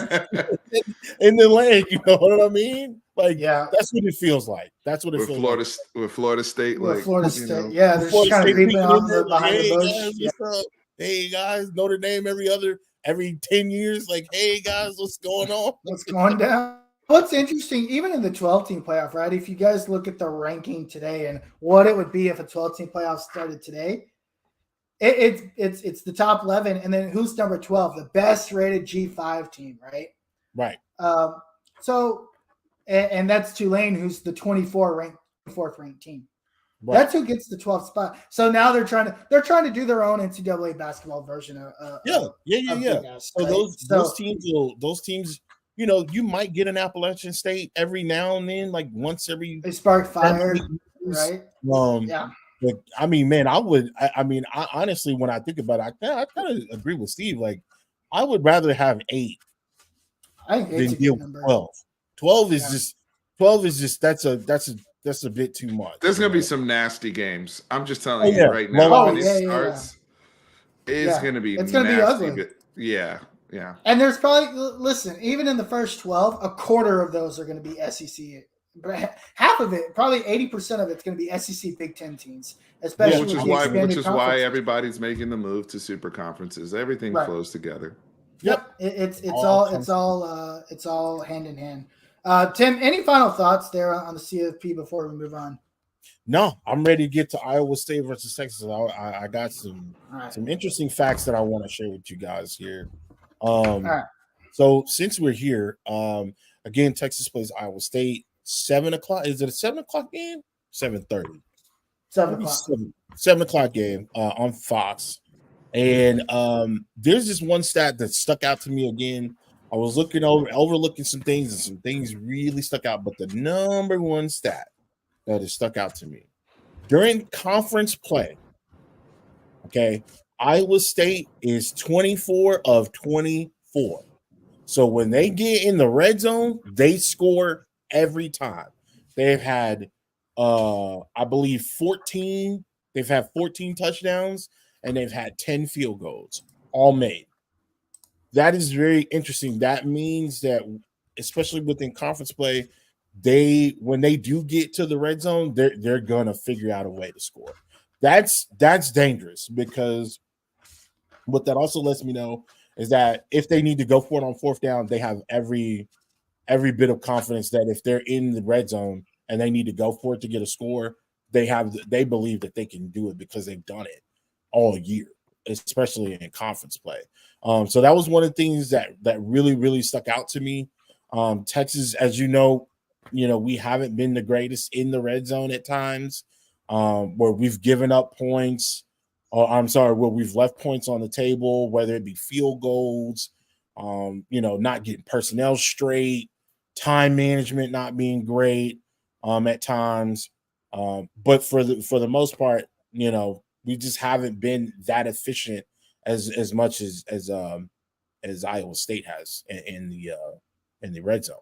in the league, you know what I mean? Like, that's what it feels like. That's what it feels like. With Florida State, they're just kind of creeping off behind the bush. Hey guys, Notre Dame every 10 years. Like, hey guys, what's going on? What's going down? What's interesting, even in the 12-team playoff, right? If you guys look at the ranking today and what it would be if a 12-team playoff started today. It's the top 11, and then who's number 12? The best rated G5 team, right? Right. So, and that's Tulane, who's the 24th ranked team. Right. That's who gets the 12th spot. So now they're trying to do their own NCAA basketball version of So those teams, you know, you might get an Appalachian State every now and then, like once every. They spark fire, right? But I mean, man, I honestly, when I think about it, I kind of agree with Steve. Like, I would rather have 8 than deal with 12. 12 is just that's a bit too much. There's gonna be some nasty games. I'm just telling you right now. When it starts, it's gonna be ugly. But yeah. And there's probably even in the first 12, a quarter of those are going to be SEC. Half of it, probably 80% of it's going to be SEC Big Ten teams, especially which is why everybody's making the move to super conferences. Everything flows together. Yep, it's all hand in hand. Tim, any final thoughts there on the CFP before we move on? No, I'm ready to get to Iowa State versus Texas. I got some interesting facts that I want to share with you guys here. So since we're here, again, Texas plays Iowa State. 7 o'clock. Is it a 7 o'clock game? 7:30. 7 o'clock. 7 o'clock game on Fox. And there's this one stat that stuck out to me again. I was overlooking some things, and some things really stuck out. But the number one stat that has stuck out to me during conference play, okay, Iowa State is 24 of 24. So when they get in the red zone, they score every time. They've had I believe 14. They've had 14 touchdowns and they've had 10 field goals, all made. That is very interesting. That means that, especially within conference play, when they do get to the red zone, they're gonna figure out a way to score. that's dangerous, because what that also lets me know is that if they need to go for it on fourth down, they have every bit of confidence that if they're in the red zone and they need to go for it to get a score, they believe that they can do it because they've done it all year, especially in conference play. So that was one of the things that really, really stuck out to me. Texas, as you know, we haven't been the greatest in the red zone at times, where we've given up points, or I'm sorry, where we've left points on the table, whether it be field goals, not getting personnel straight, time management not being great at times. But for the most part, we just haven't been that efficient as much as Iowa State has in the red zone.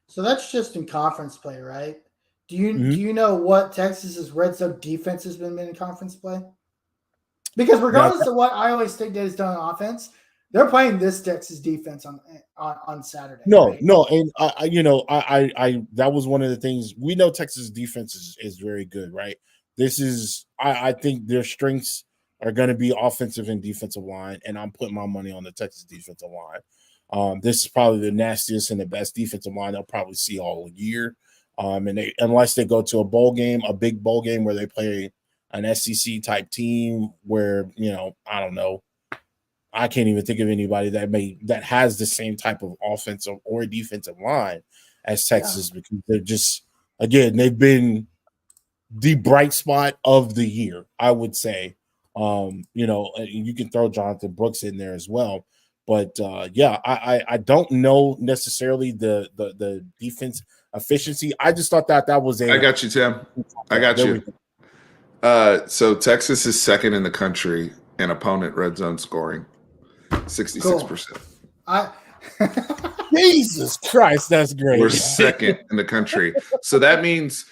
So that's just in conference play, right? Do you Mhm. do you know what Texas's red zone defense has been in conference play? Because Now, regardless of what Iowa State has done on offense, they're playing this Texas defense on Saturday, no, right? no, and that was one of the things we know. Texas defense is very good, right? I think their strengths are going to be offensive and defensive line, and I'm putting my money on the Texas defensive line. This is probably the nastiest and the best defensive line they'll probably see all year. And unless they go to a big bowl game where they play an SEC type team, where I don't know, I can't even think of anybody that has the same type of offensive or defensive line as Yeah. Texas, because they're just, again, they've been the bright spot of the year, I would say. You can throw Jonathan Brooks in there as well. But I don't know necessarily the defense efficiency. I just thought that was I got you, Tim. I got there we you. go. So Texas is second in the country in opponent red zone scoring, 66%. I Jesus Christ, that's great. We're second in the country. So that means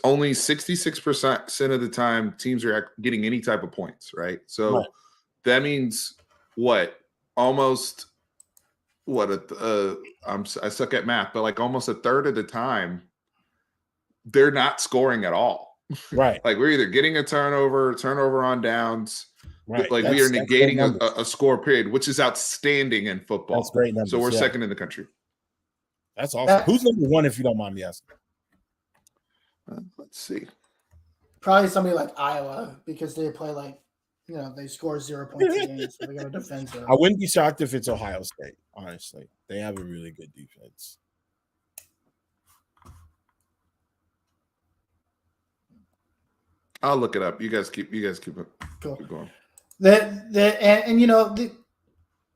only 66% of the time teams are getting any type of points, right? So Right. that means what? Almost what? I suck at math, but like almost a third of the time, they're not scoring at all. Right. Like we're either getting a turnover on downs. Right. Like we are That's great negating numbers. a score period, which is outstanding in football. That's great numbers. So we're yeah. second in the country. That's awesome. Who's number one, if you don't mind me asking? Let's see. probably somebody like Iowa because they play they score 0 points a game, so they got to defend zero. I wouldn't be shocked if it's Ohio State. Honestly, they have a really good defense. I'll look it up. You guys keep it. Cool. Keep going.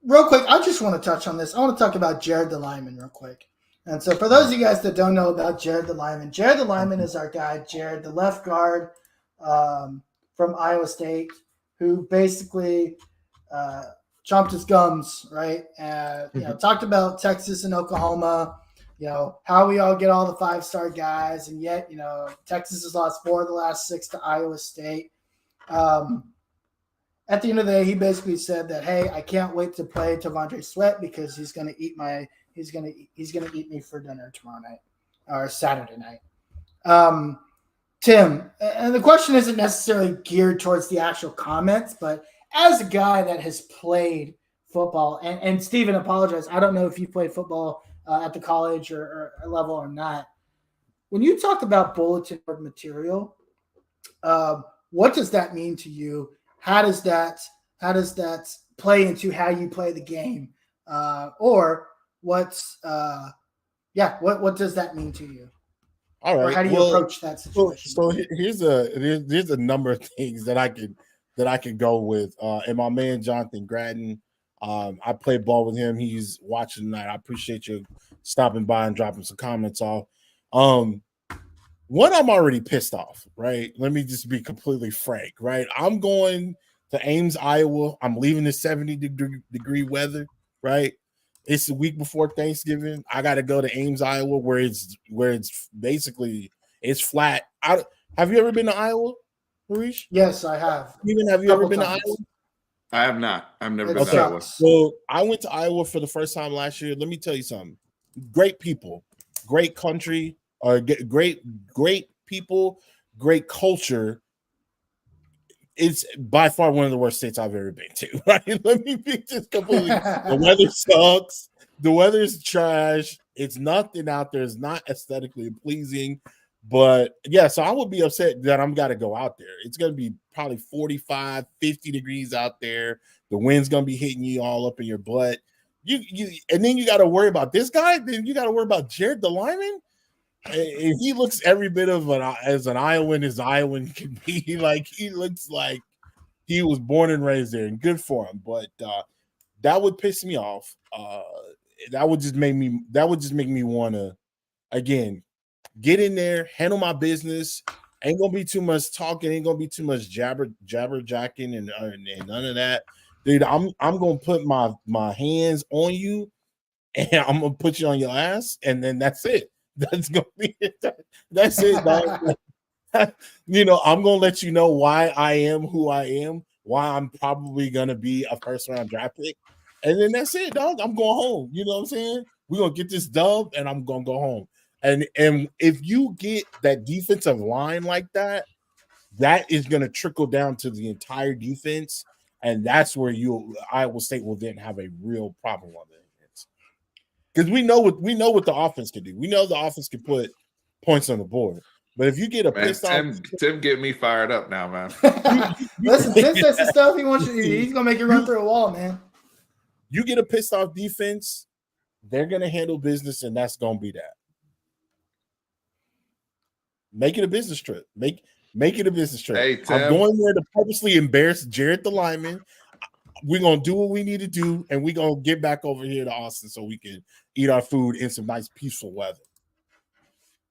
Real quick, I just want to touch on this. I want to talk about Jared the lineman real quick. And so for those of you guys that don't know about Jared the lineman is our guy, Jared, the left guard from Iowa State, who basically chomped his gums, right? Talked about Texas and Oklahoma, how we all get all the 5-star guys, and yet, Texas has lost 4 of the last 6 to Iowa State. At the end of the day, he basically said that, hey, I can't wait to play Tavondre Sweat because he's gonna eat me for dinner tomorrow night or Saturday night. Tim, and the question isn't necessarily geared towards the actual comments, but as a guy that has played football, and Steven, apologize, I don't know if you played football at the college or level or not. When you talk about bulletin board material, what does that mean to you? How does that play into how you play the game? What does that mean to you? All right. Or how do you approach that situation? So here's a number of things that I could go with. And my man Jonathan Gratton, I played ball with him. He's watching tonight. I appreciate you stopping by and dropping some comments off. One, I'm already pissed off, right? Let me just be completely frank, right? I'm going to Ames, Iowa. I'm leaving the 70-degree weather, right? It's the week before Thanksgiving. I got to go to Ames, Iowa, where it's basically it's flat. Have you ever been to Iowa, Harish? Yes, I have. Even have you ever been to Iowa? I have not. I've never been Okay. to Iowa. So I went to Iowa for the first time last year. Let me tell you something. Great people, great country, great people, great culture. it's by far one of the worst states I've ever been to. Right? Let me be just completely. The weather sucks. The weather's trash. It's nothing out there. It's not aesthetically pleasing. But yeah, so I would be upset that I'm got to go out there. It's going to be probably 45, 50 degrees out there. The wind's going to be hitting you all up in your butt. And then you got to worry about this guy. Then you got to worry about Jared the lineman. And he looks every bit of as an Iowan as Iowan can be. Like he looks like he was born and raised there, and good for him. But that would piss me off. That would just make me want to again get in there, handle my business. Ain't gonna be too much talking. Ain't gonna be too much jabber jacking and none of that, dude. I'm gonna put my hands on you, and I'm gonna put you on your ass, and then that's it. That's gonna be it. That's it, dog. I'm gonna let you know why I am who I am, why I'm probably gonna be a first round draft pick, and then that's it, dog. I'm going home. You know what I'm saying? We're gonna get this dub, and I'm gonna go home. And if you get that defensive line like that, that is gonna trickle down to the entire defense, and that's where Iowa State will then have a real problem on their hands. Because we know what the offense can do. We know the offense can put points on the board. But if you get a pissed off, Tim get me fired up now, man. Listen, Tim says the stuff he wants you to do. He's gonna make you run through a wall, man. You get a pissed off defense, they're gonna handle business, and that's gonna be that. Make it a business trip. Make it a business trip. Hey, Tim. I'm going there to purposely embarrass Jared the lineman. We're gonna do what we need to do, and we're gonna get back over here to Austin so we can eat our food in some nice peaceful weather.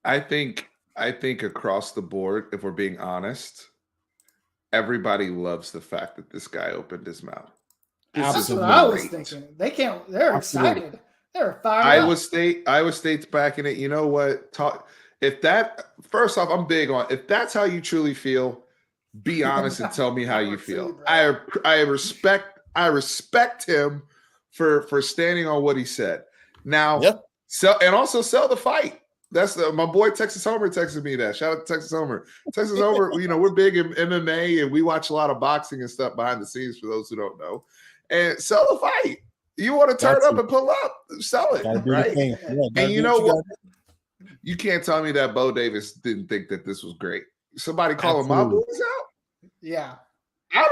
I think across the board, if we're being honest, everybody loves the fact that this guy opened his mouth. That's what I was thinking. They're excited. They're fired up. Iowa State's backing it. You know what? First off, I'm big on if that's how you truly feel, be honest and tell me how you feel. I respect him for standing on what he said. Now, and also sell the fight. That's my boy Texas Homer texted me that. Shout out to Texas Homer. Texas Homer, we're big in MMA and we watch a lot of boxing and stuff behind the scenes for those who don't know. And sell the fight. You want to turn up and pull up, sell it. Right? And you know what? You can't tell me that Bo Davis didn't think that this was great. Somebody calling my boys out? Yeah. I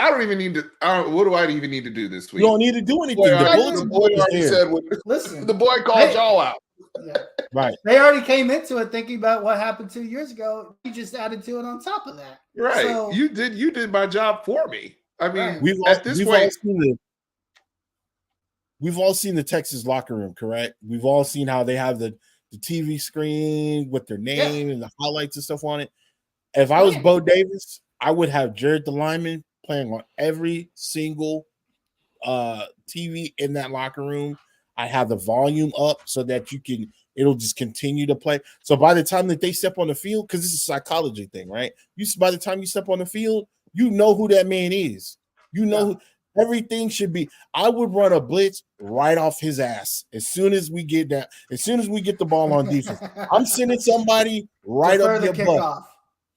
don't even need to. What do I even need to do this week? You don't need to do anything. The boy already said. Listen, the boy called y'all out. Yeah. Right. They already came into it thinking about what happened 2 years ago. You just added to it on top of that. Right. So, you did my job for me. I mean, we've all seen the Texas locker room, correct? We've all seen how they have the TV screen with their name and the highlights and stuff on it. If I was Bo Davis, I would have Jared the lineman playing on every single TV in that locker room. I have the volume up so that it'll just continue to play. So by the time that they step on the field, because this is a psychology thing, right? By the time you step on the field, you know who that man is. You know who. Everything should be. I would run a blitz right off his ass as soon as we get down. As soon as we get the ball on defense, I'm sending somebody right up your butt.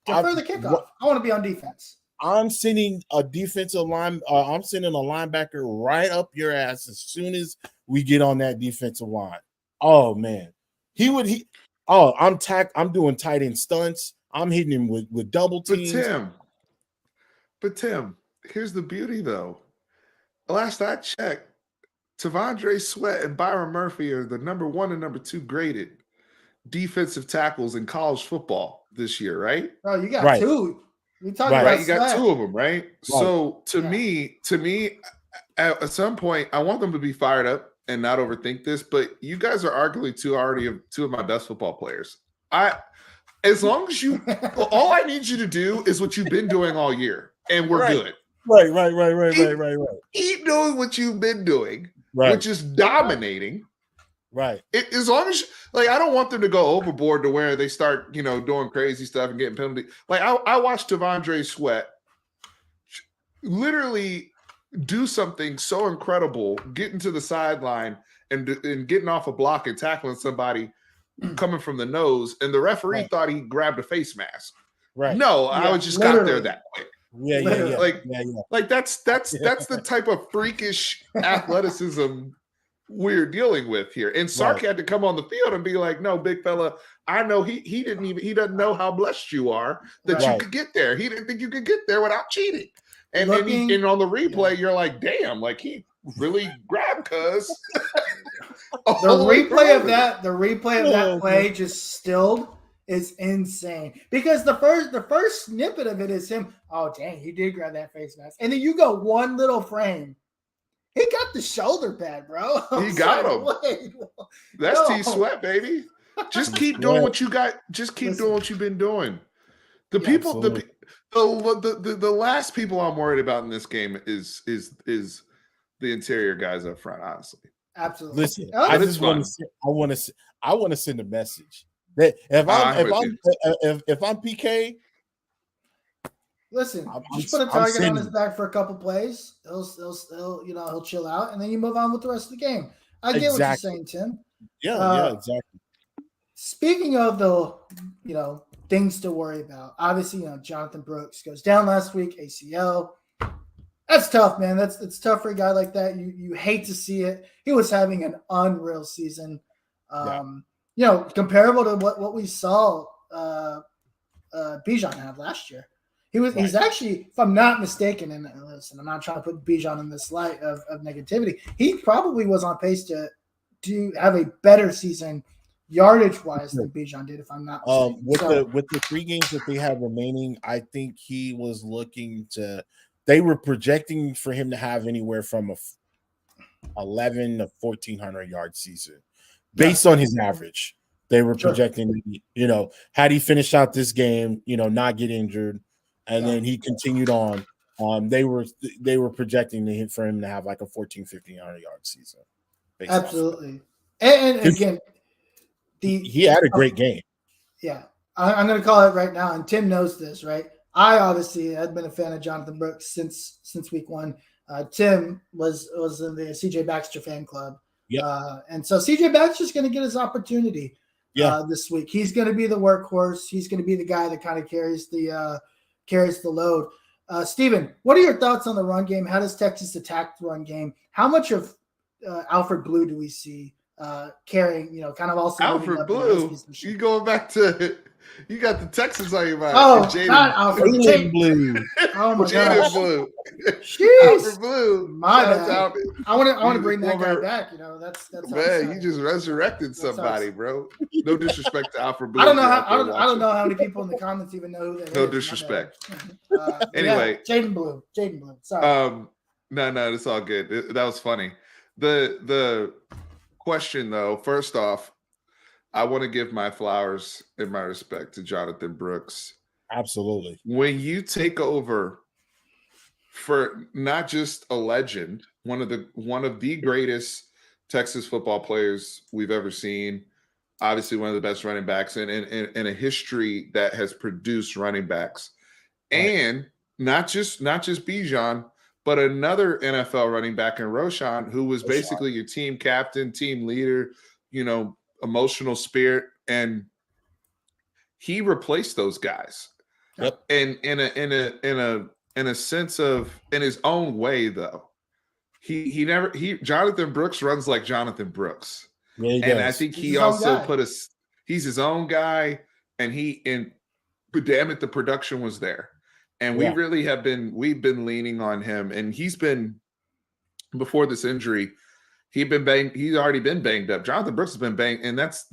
Defer the kickoff. I want to be on defense. I'm sending a defensive line. I'm sending a linebacker right up your ass as soon as we get on that defensive line. Oh man, I'm doing tight end stunts. I'm hitting him with double teams. But Tim, here's the beauty though. Last I checked, T'Vondre Sweat and Byron Murphy are the number 1 and number 2 graded defensive tackles in college football this year, right? Oh, you got two. We talking about you got 2 of them, right? So to me, at some point, I want them to be fired up and not overthink this. But you guys are arguably two of my best football players. As long as all I need you to do is what you've been doing all year, and we're good. Right. Keep doing what you've been doing, which is dominating. Right. As long as, I don't want them to go overboard to where they start, doing crazy stuff and getting penalty. I watched T'Vondre Sweat literally do something so incredible, getting to the sideline and getting off a block and tackling somebody coming from the nose, and the referee thought he grabbed a face mask. Right. No, I was just got there that way. Yeah, yeah, yeah, Literally. Like that's the type of freakish athleticism we're dealing with here. And Sark Right. had to come on the field and be like, "No, big fella, I know he doesn't know how blessed you are that you Right. could get there. He didn't think you could get there without cheating." And Looking, on the replay, you're like, "Damn, like he really grabbed Cuz the all the way replay of through. that play just stilled is insane because the first snippet of it is him. Oh dang, he did grab that face mask, and then you go one little frame. He got the shoulder pad, bro. He got him. Wait, That's no. T Sweat, baby. Just keep Sweat. doing what you got. Just keep Listen. doing what you've been doing. The Yeah, people, absolutely. the last people I'm worried about in this game is the interior guys up front. Honestly, Absolutely. Listen, Oh, I it's just want fun. to. I want to send a message that I'm with you. if I'm PK, listen, I'm just put a I'm target on his sending. back for a couple plays. He'll chill out, and then you move on with the rest of the game. I get what you're Exactly. saying, Tim. Yeah, exactly. Speaking of the things to worry about, obviously Jonathan Brooks goes down last week, ACL. That's tough, man. It's tough for a guy like that. You hate to see it. He was having an unreal season. Comparable to what we saw Bijan had last year. He's actually, if I'm not mistaken, and listen, I'm not trying to put Bijan in this light of negativity. He probably was on pace to have a better season yardage wise than Bijan did, if I'm not mistaken. With the 3 games that they have remaining, I think he was looking to. They were projecting for him to have anywhere from 11 to 1,400 yard season, based on his average. They were projecting, had he finished out this game, not get injured, and then he continued on. They were projecting for him to have like a 1,500 yard season. Absolutely, and again, he had a great game. Yeah, I'm going to call it right now, and Tim knows this, right? I obviously had been a fan of Jonathan Brooks since week 1. Tim was in the CJ Baxter fan club, and so CJ Baxter's going to get his opportunity this week. He's going to be the workhorse. He's going to be the guy that kind of carries the load. Steven, what are your thoughts on the run game? How does Texas attack the run game? How much of Alfred Blue do we see carrying? Kind of also Alfred Blue. You going back to. You got the Texans on your mind. Oh, not Alfred Blue. Oh my Jaden gosh. Blue. Jeez. Alfred Blue. My bad. I want to bring that guy back. That's man. You just resurrected somebody, bro. No disrespect to Alfred Blue. I don't know how many people in the comments even know who that is. No disrespect. Anyway, Jaden Blue. Sorry. No, it's all good. That was funny. The question though, first off, I want to give my flowers and my respect to Jonathan Brooks. Absolutely. When you take over for not just a legend, one of the greatest Texas football players we've ever seen, obviously one of the best running backs in a history that has produced running backs, and not just Bijan, but another NFL running back in Roschon, who was basically your team captain, team leader, emotional spirit, and he replaced those guys. Yep. And in a sense of, in his own way though, Jonathan Brooks runs like Jonathan Brooks. Yeah, he and does. I think he also he's his own guy, but damn it, the production was there. And we really we've been leaning on him, and he's been, before this injury, he's already been banged up. Jonathan Brooks has been banged, and that's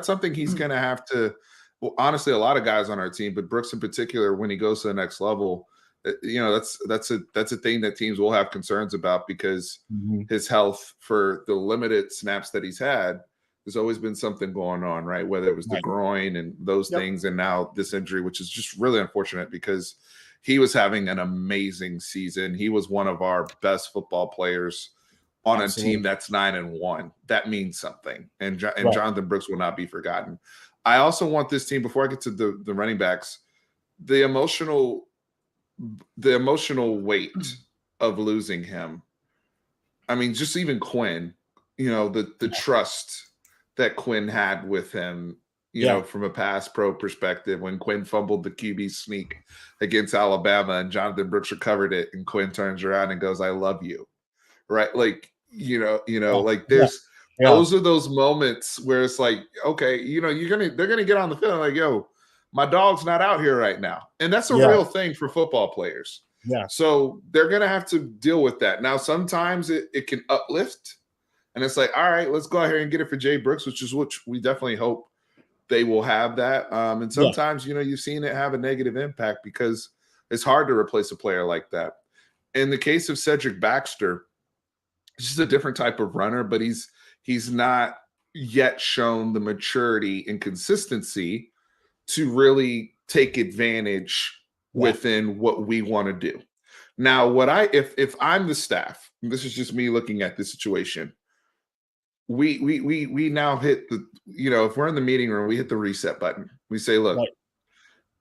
something he's going to have to. Well, honestly, a lot of guys on our team, but Brooks in particular, when he goes to the next level, that's a thing that teams will have concerns about, because his health, for the limited snaps that he's had, there's always been something going on, right? Whether it was the groin and those things, and now this injury, which is just really unfortunate, because he was having an amazing season. He was one of our best football players on a team that's 9-1. That means something. And Jonathan Brooks will not be forgotten. I also want this team, before I get to the running backs, the emotional weight of losing him. I mean, just even Quinn, the trust that Quinn had with him, from a pass pro perspective, when Quinn fumbled the QB sneak against Alabama and Jonathan Brooks recovered it, and Quinn turns around and goes, "I love you," right? Like, like there's those are those moments where it's like, okay, they're gonna get on the field like, yo, my dog's not out here right now, and that's a real thing for football players. Yeah. So they're gonna have to deal with that. Now, sometimes it can uplift, and it's like, all right, let's go out here and get it for Jay Brooks, which we definitely hope they will have that. And sometimes, you've seen it have a negative impact because it's hard to replace a player like that. In the case of Cedric Baxter, he's just a different type of runner, but he's not yet shown the maturity and consistency to really take advantage within what we want to do. Now, if I'm the staff, and this is just me looking at the situation, we now hit the, if we're in the meeting room, we hit the reset button. We say, look,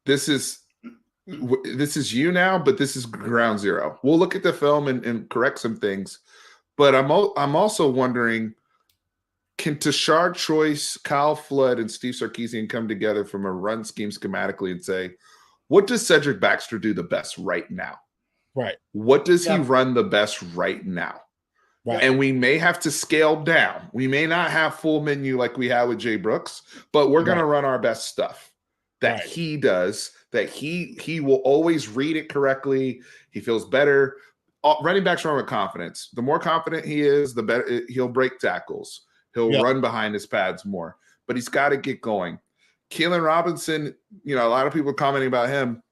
this is you now, but this is ground zero. We'll look at the film and correct some things. But I'm also wondering, can Tashard Choice, Kyle Flood, and Steve Sarkisian come together from a run scheme schematically and say, what does Cedric Baxter do the best right now? Right. What does he run the best right now? Right. And we may have to scale down. We may not have full menu like we have with Jay Brooks, but we're going to run our best stuff that he does, that he will always read it correctly. He feels better. Running backs run with confidence. The more confident he is, the better he'll break tackles. He'll run behind his pads more, but he's got to get going. Keelan Robinson, a lot of people commenting about him.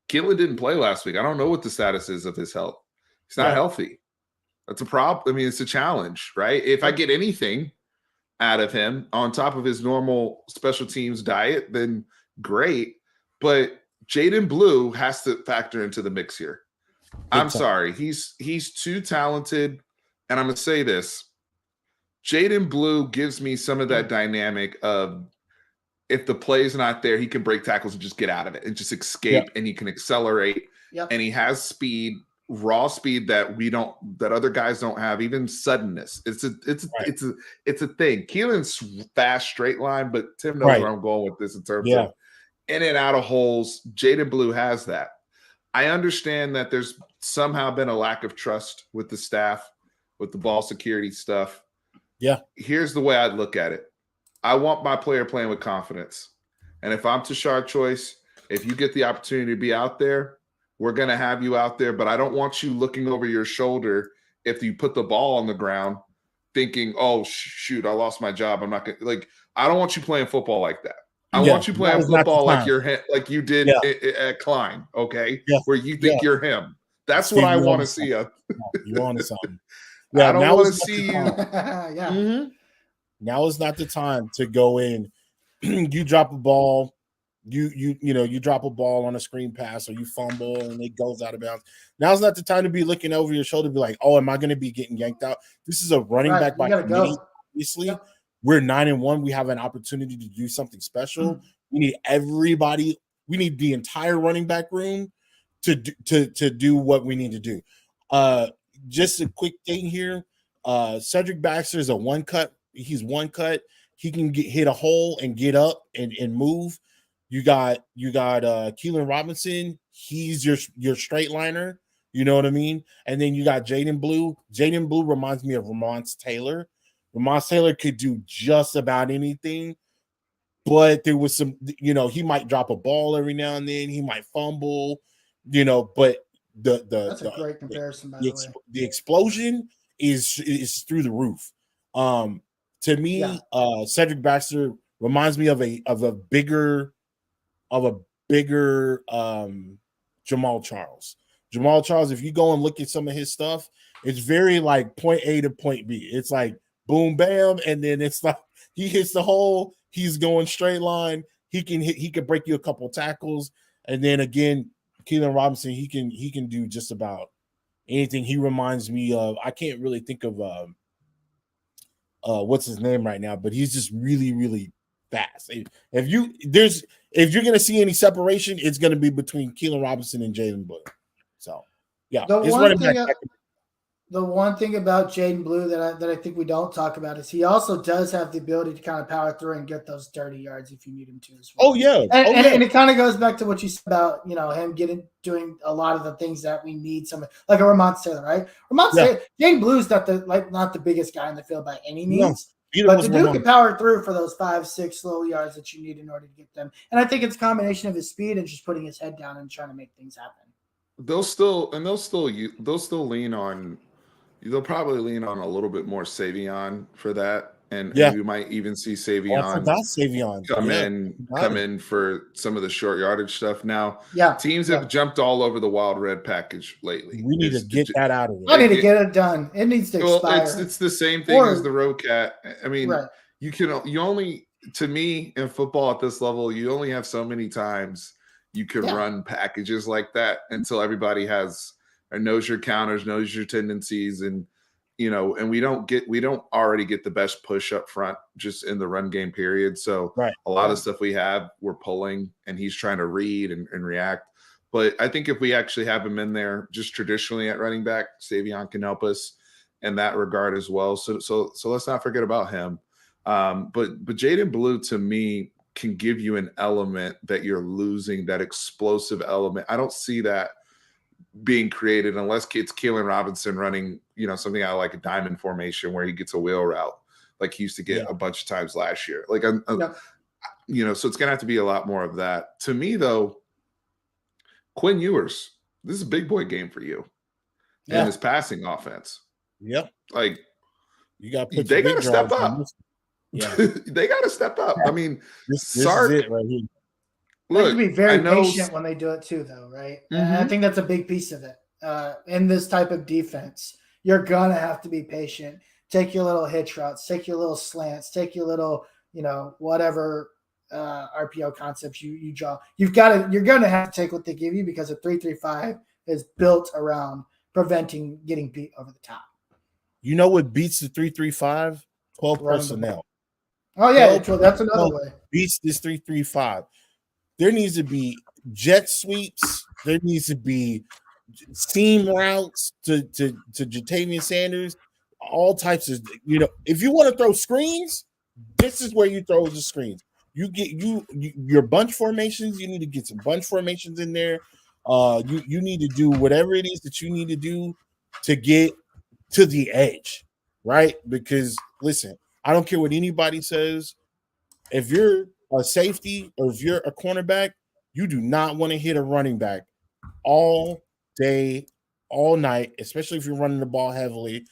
Keelan didn't play last week. I don't know what the status is of his health. He's not healthy. That's a problem. I mean, it's a challenge, right? If I get anything out of him on top of his normal special teams diet, then great. But Jaden Blue has to factor into the mix here. I'm sorry. He's too talented. And I'm going to say this. Jaden Blue gives me some of that dynamic of, if the play's not there, he can break tackles and just get out of it and just escape, and he can accelerate. And he has speed, raw speed that other guys don't have, even suddenness. It's a thing. Keelan's fast straight line, but Tim knows where I'm going with this in terms of in and out of holes. Jaden Blue has that. I understand that there's somehow been a lack of trust with the staff, with the ball security stuff. Yeah. Here's the way I'd look at it. I want my player playing with confidence. And if I'm Tashard Choice, if you get the opportunity to be out there, we're going to have you out there. But I don't want you looking over your shoulder if you put the ball on the ground thinking, oh, shoot, I lost my job. I'm not going to I don't want you playing football like that. I want you playing football like you did at Klein, okay? Yeah. Where you think you're him. That's what I want to see. You want something. I don't want to see you. Mm-hmm. Now is not the time to go in. You drop a ball, you drop a ball on a screen pass, or you fumble and it goes out of bounds. Now's not the time to be looking over your shoulder and be like, oh, am I going to be getting yanked out? This is a running back by committee. Obviously, we're 9-1. We have an opportunity to do something special. We need everybody. We need the entire running back room to do what we need to do. Just a quick thing here. Cedric Baxter is a one cut. He's one cut. He can hit a hole and get up and move. You got Keelan Robinson. He's your straight liner. You know what I mean? And then you got Jaden Blue. Jaden Blue reminds me of Ramonce Taylor. Ramonce Taylor could do just about anything, but there was some, he might drop a ball every now and then. He might fumble, but that's a great comparison, by the way. The explosion is through the roof. To me, Cedric Baxter reminds me of a bigger Jamal Charles. Jamal Charles, if you go and look at some of his stuff, it's very like point A to point B. It's like boom, bam, and then it's like he hits the hole. He's going straight line. He can break you a couple tackles, and then again, Keelan Robinson, he can do just about anything. He reminds me of, I can't really think of what's his name right now, but he's just really, really fast. If you're gonna see any separation, it's gonna be between Keelan Robinson and Jaden Blue. So yeah, the the one thing about Jaden Blue that I think we don't talk about is he also does have the ability to kind of power through and get those dirty yards if you need him to as well. Oh yeah, And it kind of goes back to what you said about him doing a lot of the things that we need. Some like a Ramon Taylor, right? Taylor, Jaden Blue's not the biggest guy in the field by any means. But the dude can power through for those 5-6 slow yards that you need in order to get them. And I think it's a combination of his speed and just putting his head down and trying to make things happen. They'll probably lean on a little bit more Savion for that. And we might even see Savion come in for some of the short yardage stuff. Now, teams have jumped all over the Wild Red package lately. We need to get that out of there. I need to get it done. It needs to expire. It's the same thing as the Rocat. I mean, to me in football at this level, you only have so many times you can run packages like that until everybody knows your counters, knows your tendencies, and we don't already get the best push up front just in the run game period. So a lot of stuff we have, we're pulling, and he's trying to read and react. But I think if we actually have him in there just traditionally at running back, Savion can help us in that regard as well. So let's not forget about him. But Jaden Blue to me can give you an element that you're losing, that explosive element. I don't see that being created unless it's Keelan Robinson running, something out like a diamond formation where he gets a wheel route like he used to get a bunch of times last year. Like, so it's going to have to be a lot more of that. To me, though, Quinn Ewers, this is a big boy game for you and his passing offense. Yep. Like, they got to step up. Yeah. They got to step up. I mean, this is it right here. Look, they have to be very patient when they do it too, though, right? Mm-hmm. And I think that's a big piece of it. In this type of defense, you're going to have to be patient. Take your little hitch routes, take your little slants, take your little, whatever RPO concepts you draw. You're going to have to take what they give you because a 3-3-5 is built around preventing getting beat over the top. You know what beats the 3-3-5? 12 personnel. Oh, yeah, that's another way. Beats this 3-3-5. There needs to be jet sweeps. There needs to be seam routes to Jatavian Sanders. All types of, if you want to throw screens, this is where you throw the screens. You get your bunch formations. You need to get some bunch formations in there. You need to do whatever it is that you need to do to get to the edge, right? Because listen, I don't care what anybody says. If you're a safety or if you're a cornerback, you do not want to hit a running back all day, all night, especially if you're running the ball heavily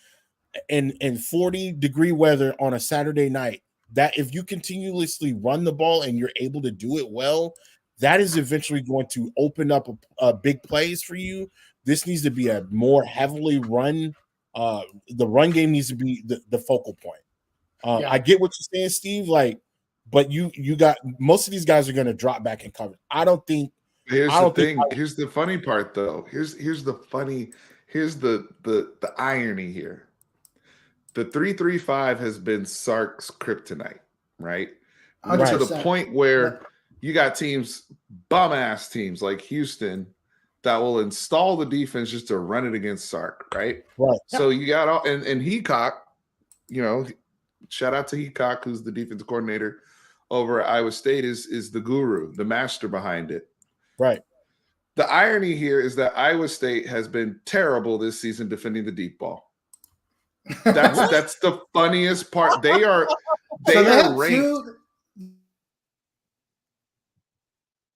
in 40-degree weather on a Saturday night. That if you continuously run the ball and you're able to do it well, that is eventually going to open up a big plays for you. This needs to be a more heavily run. The run game needs to be the focal point. I get what you're saying, Steve. But you got most of these guys are going to drop back and cover. I don't think. Here's the thing. Here's the funny part, though. Here's the irony here. The 3-3-5 has been Sark's kryptonite, right? To the point where you got teams, bum ass teams like Houston, that will install the defense just to run it against Sark, right? Right. So you got all and Heacock, shout out to Heacock, who's the defensive coordinator over at Iowa State, is the guru, the master behind it. Right. The irony here is that Iowa State has been terrible this season defending the deep ball. That's the funniest part. They are ranked.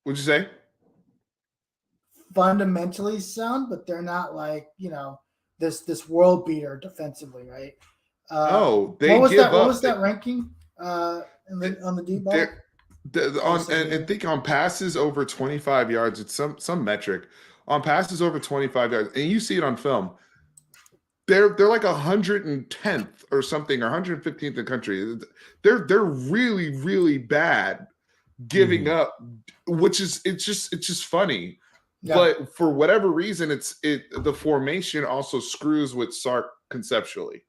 What'd you say? Fundamentally sound, but they're not like this world beater defensively, right? They give up. What was that ranking on the deep ball? And think on passes over 25 yards, it's some metric on passes over 25 yards, and you see it on film. They're like 110th or something, or 115th in the country. They're really, really bad giving up, which is it's just funny. Yeah. But for whatever reason, the formation also screws with Sark conceptually.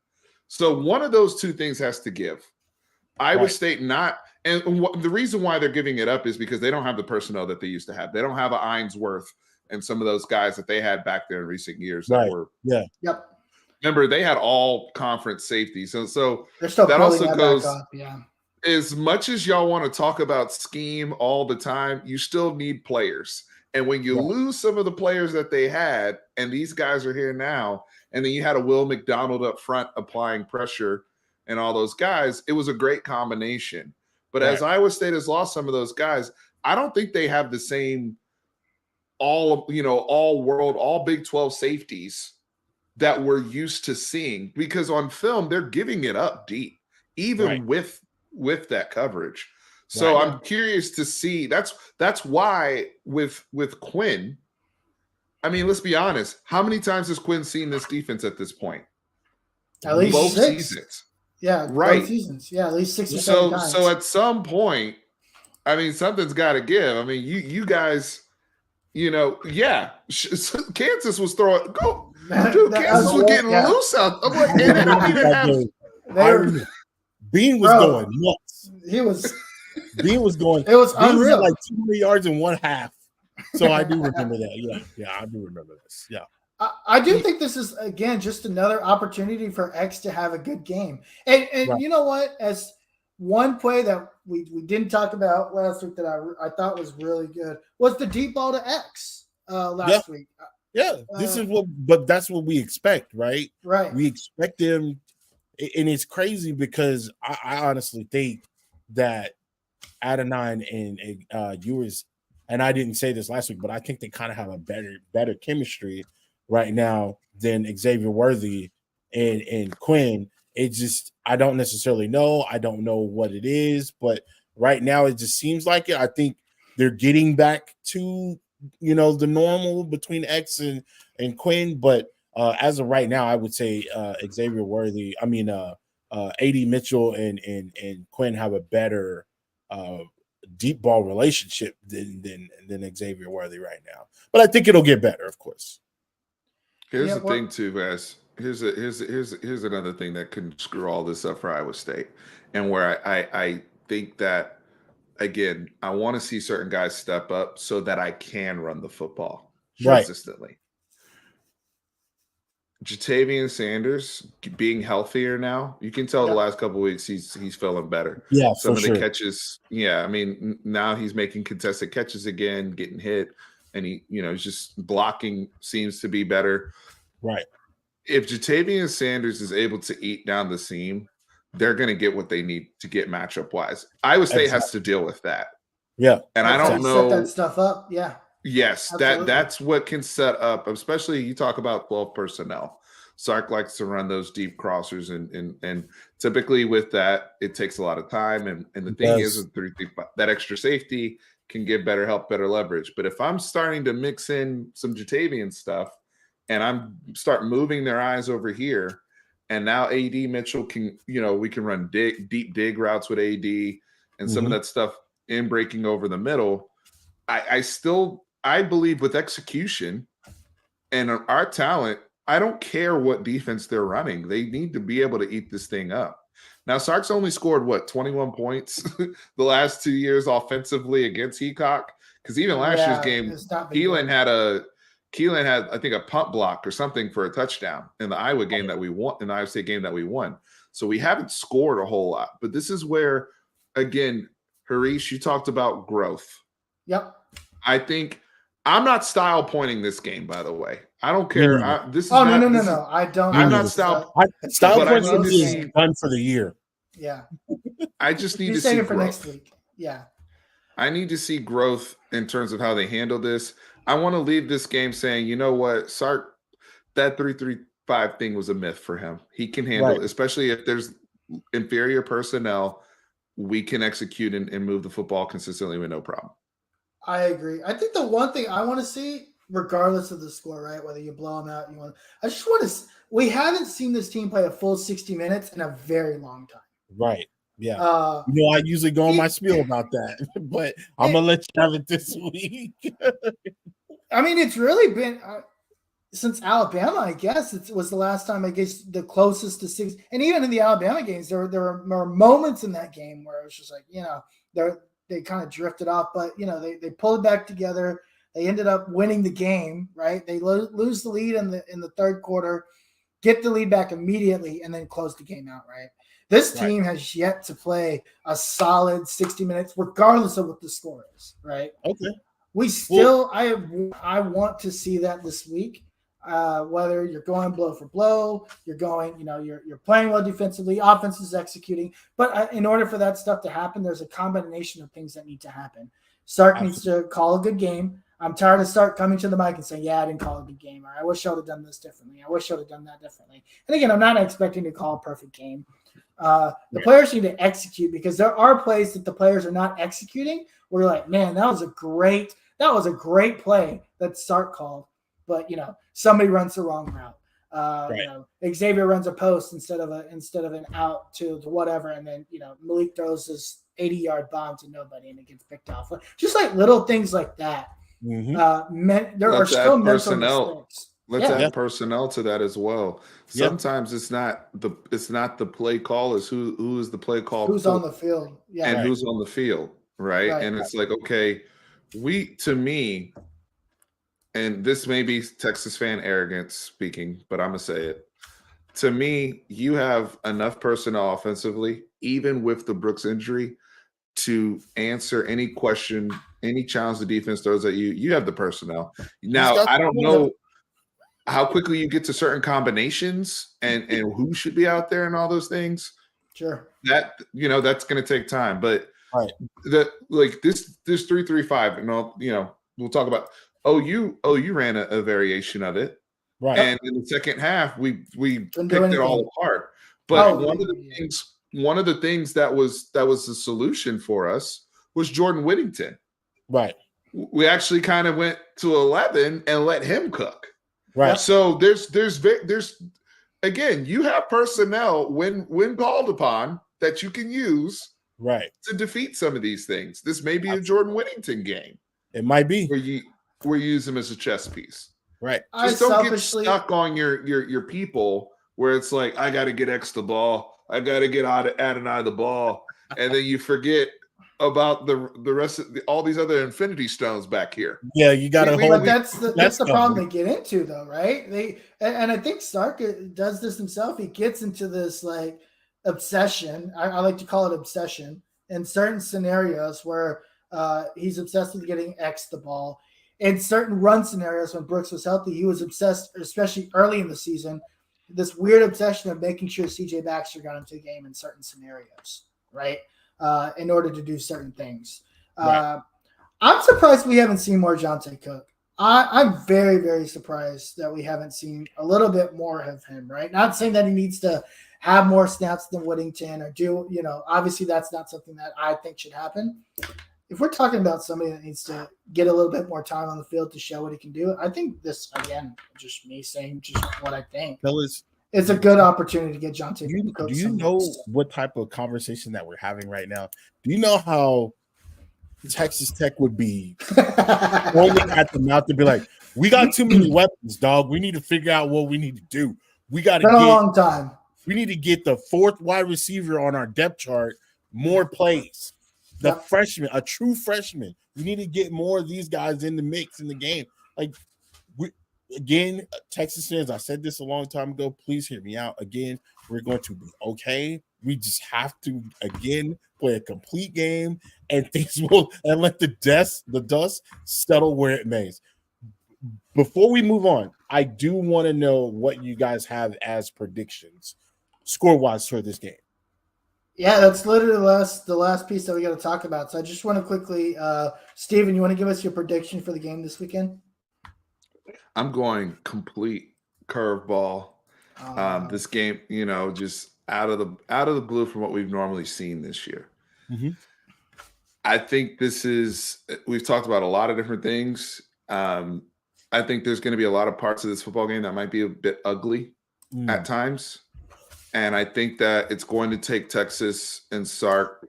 So one of those two things has to give. Iowa State not, and the reason why they're giving it up is because they don't have the personnel that they used to have. They don't have an Ainsworth and some of those guys that they had back there in recent years that were. Yep. remember they had all conference safeties. So They're still that building also that goes, back up. Yeah. as much as y'all want to talk about scheme all the time, you still need players. And when you lose some of the players that they had, and these guys are here now, and then you had a Will McDonald up front applying pressure and all those guys, it was a great combination. But as Iowa State has lost some of those guys, I don't think they have the same all world, all Big 12 safeties that we're used to seeing, because on film they're giving it up deep, even with that coverage. So I'm curious to see. That's why with Quinn, I mean, let's be honest, how many times has Quinn seen this defense at this point? At least both 6 seasons. Yeah, Right. both seasons. Yeah, at least 6 or 7 times. So at some point, I mean, something's got to give. I mean, you guys, Kansas was throwing go. Dude, Kansas was getting loose out. I'm like, and they don't even have. Bean was going nuts. Bean was going. It was Bean unreal. had like 200 yards in one half. So I do remember that. Yeah, I do remember this. Yeah. I do think this is, again, just another opportunity for X to have a good game. And you know what? As one play that we didn't talk about last week that I thought was really good was the deep ball to X last week. Yeah, but that's what we expect, right? Right. We expect them, and it's crazy because I honestly think that Adonai and Ewers, and I didn't say this last week, but I think they kind of have a better chemistry right now than Xavier Worthy and Quinn. It just, I don't necessarily know. I don't know what it is, but right now it just seems like it. I think they're getting back to, the normal between X and Quinn. But as of right now, I would say Xavier Worthy, AD Mitchell and Quinn have a better deep ball relationship than Xavier Worthy right now. But I think it'll get better, of course. Here's the thing, too, guys. Here's another thing that can screw all this up for Iowa State, and where I think that, again, I want to see certain guys step up so that I can run the football consistently. Jatavian Sanders being healthier now, you can tell the last couple of weeks he's feeling better. Yeah, some of the catches. Yeah, I mean, now he's making contested catches again, getting hit, and he's just blocking seems to be better. Right. If Jatavian Sanders is able to eat down the seam, they're going to get what they need to get matchup wise. Iowa State has to deal with that. Yeah, and I don't know, set that stuff up. Yeah. Yes, that's what can set up, especially you talk about 12 personnel. Sark likes to run those deep crossers, and typically with that, it takes a lot of time. And the thing is, with 3-3, that extra safety can give better help, better leverage. But if I'm starting to mix in some Jatavian stuff, and I'm start moving their eyes over here, and now AD Mitchell can, we can run deep dig routes with AD and some of that stuff in breaking over the middle. I believe with execution and our talent, I don't care what defense they're running. They need to be able to eat this thing up. Now, Sark's only scored, 21 points the last 2 years offensively against Heacock? Because even last year's game, Keelan had, I think, a punt block or something for a touchdown in the Iowa game that we won, in the Iowa State game that we won. So we haven't scored a whole lot. But this is where, again, Harish, you talked about growth. Yep. I think I'm not style pointing this game, by the way. I don't care. No. I don't. I'm not style. Style pointing is done for the year. Yeah. I just need to see growth for next week. Yeah. I need to see growth in terms of how they handle this. I want to leave this game saying, you know what, Sark, that 3-3-5 thing was a myth for him. He can handle it, especially if there's inferior personnel. We can execute and move the football consistently with no problem. I agree. I think the one thing I want to see, regardless of the score, right, whether you blow them out, I just want to. We haven't seen this team play a full 60 minutes in a very long time. Right. Yeah. I usually go on my spiel about that, but I'm gonna let you have it this week. I mean, it's really been since Alabama. I guess it was the last time. I guess the closest to 6. And even in the Alabama games, there were moments in that game where it was just like, they kind of drifted off, but they pulled back together. They ended up winning the game, right? They lose the lead in the third quarter, get the lead back immediately, and then close the game out, right? This team has yet to play a solid 60 minutes, regardless of what the score is, right? Okay. We still, I want to see that this week. Whether you're going blow for blow, you're going, you're playing well defensively, offense is executing. But in order for that stuff to happen, there's a combination of things that need to happen. Sark needs to call a good game. I'm tired of Sark coming to the mic and saying, yeah, I didn't call a good game. Or I wish I would have done this differently. I wish I would have done that differently. And again, I'm not expecting to call a perfect game. The players need to execute, because there are plays that the players are not executing where you're like, man, that was a great play that Sark called. But somebody runs the wrong route. Xavier runs a post instead of an out to whatever, and then Malik throws this 80-yard bomb to nobody and it gets picked off. Just like little things like that. Mm-hmm. There are still mental mistakes. Let's add personnel to that as well. Sometimes it's not the play call, is who is the play call, who's on the field, and who's on the field, right? And it's like, okay, to me. And this may be Texas fan arrogance speaking, but I'm going to say it. To me, you have enough personnel offensively, even with the Brooks injury, to answer any question, any challenge the defense throws at you. You have the personnel. Now, I don't know how quickly you get to certain combinations and who should be out there and all those things. Sure. That's going to take time. But this 3-3-5, and we'll talk about. You ran a variation of it, right? And in the second half, we picked it all apart. But one of the things that was the solution for us was Jordan Whittington. Right. We actually kind of went to 11 and let him cook. Right. So there's again, you have personnel when called upon that you can use to defeat some of these things. This may be a Jordan Whittington game. It might be where you use them as a chess piece. Right. Just don't get stuck on your people where it's like, I got to get X the ball. I got to get Adonai the ball. And then you forget about the rest of all these other infinity stones back here. Yeah, you got to hold. But that's the problem they get into, though, right? And I think Sark does this himself. He gets into this like obsession. I like to call it obsession in certain scenarios where he's obsessed with getting X the ball. In certain run scenarios, when Brooks was healthy, he was obsessed, especially early in the season, this weird obsession of making sure CJ Baxter got into the game in certain scenarios, right? In order to do certain things. I'm surprised we haven't seen more Jonte Cook. I'm very, very surprised that we haven't seen a little bit more of him, right? Not saying that he needs to have more snaps than Whittington or do, obviously that's not something that I think should happen. If we're talking about somebody that needs to get a little bit more time on the field to show what he can do, I think this, again, just me saying just what I think. It's a good opportunity to get Jonte. Do you know what type of conversation that we're having right now? Do you know how Texas Tech would be rolling at the mouth to be like, we got too many weapons, dog. We need to figure out what we need to do. We got to get a long time. We need to get the fourth wide receiver on our depth chart, more plays. The freshman, a true freshman. We need to get more of these guys in the mix in the game. Like, Texas fans, I said this a long time ago. Please hear me out. Again, we're going to be okay. We just have to, again, play a complete game and things will, and let the dust settle where it may. Before we move on, I do want to know what you guys have as predictions, score-wise, for this game. Yeah, that's literally the last piece that we got to talk about. So I just want to quickly, Steven, you want to give us your prediction for the game this weekend? I'm going complete curveball. This game, just out of the blue from what we've normally seen this year. Mm-hmm. I think we've talked about a lot of different things. I think there's going to be a lot of parts of this football game that might be a bit ugly at times. And I think that it's going to take Texas and Sark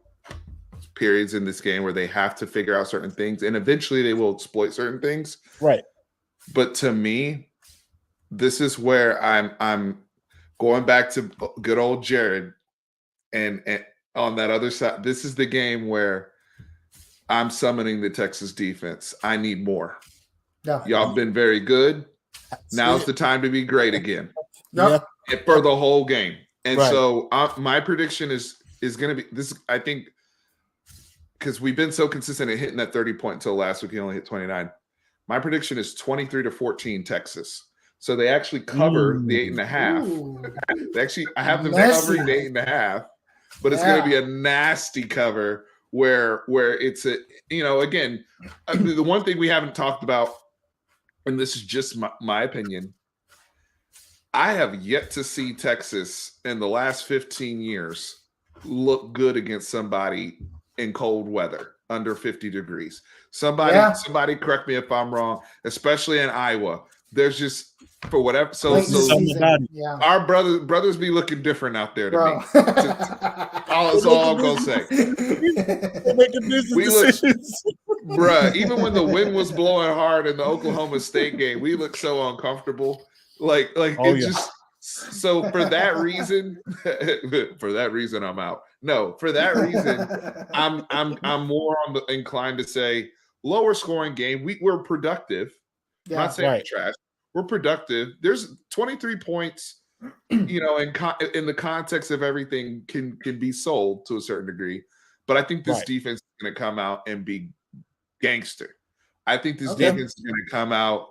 periods in this game where they have to figure out certain things, and eventually they will exploit certain things. Right. But to me, this is where I'm going back to good old Jared, and on that other side, this is the game where I'm summoning the Texas defense. I need more. Yeah. Y'all have been very good. Now's the time to be great again. Yep. for the whole game. And Right. so my prediction is going to be this. I think because we've been so consistent at hitting that 30 point until last week, he only hit 29. My prediction is 23-14 Texas. So they actually cover the 8.5. They actually, I have them covering the 8.5, but it's going to be a nasty cover where it's a, again, the one thing we haven't talked about, and this is just my opinion, I have yet to see Texas in the last 15 years look good against somebody in cold weather under 50 degrees. Somebody correct me if I'm wrong, especially in Iowa. There's just for whatever. So our brothers be looking different out there to me. That's all I'm gonna say. We look, bruh, even when the wind was blowing hard in the Oklahoma State game, we looked so uncomfortable. Just so for that reason, I'm out. No, for that reason, I'm more inclined to say lower scoring game. We're productive. I'm not saying trash. We're productive. There's 23 points, in the context of everything can be sold to a certain degree. But I think this defense is going to come out and be gangster. I think this defense is going to come out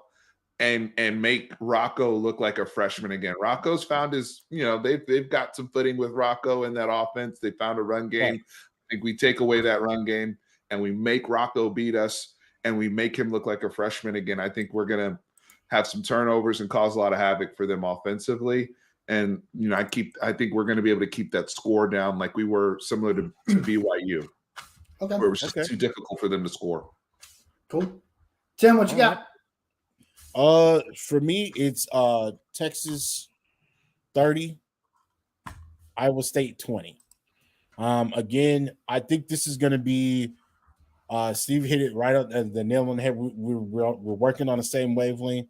and make Rocco look like a freshman again. Rocco's found his, they've got some footing with Rocco in that offense. They found a run game. Right. I think we take away that run game and we make Rocco beat us and we make him look like a freshman again. I think we're going to have some turnovers and cause a lot of havoc for them offensively. And, I think we're going to be able to keep that score down like we were similar to BYU. Okay. Where it was just too difficult for them to score. Cool. Tim, what you got? For me, it's Texas 30, Iowa State 20. Again, I think this is going to be. Steve hit it right up at the nail on the head. We're working on the same wavelength.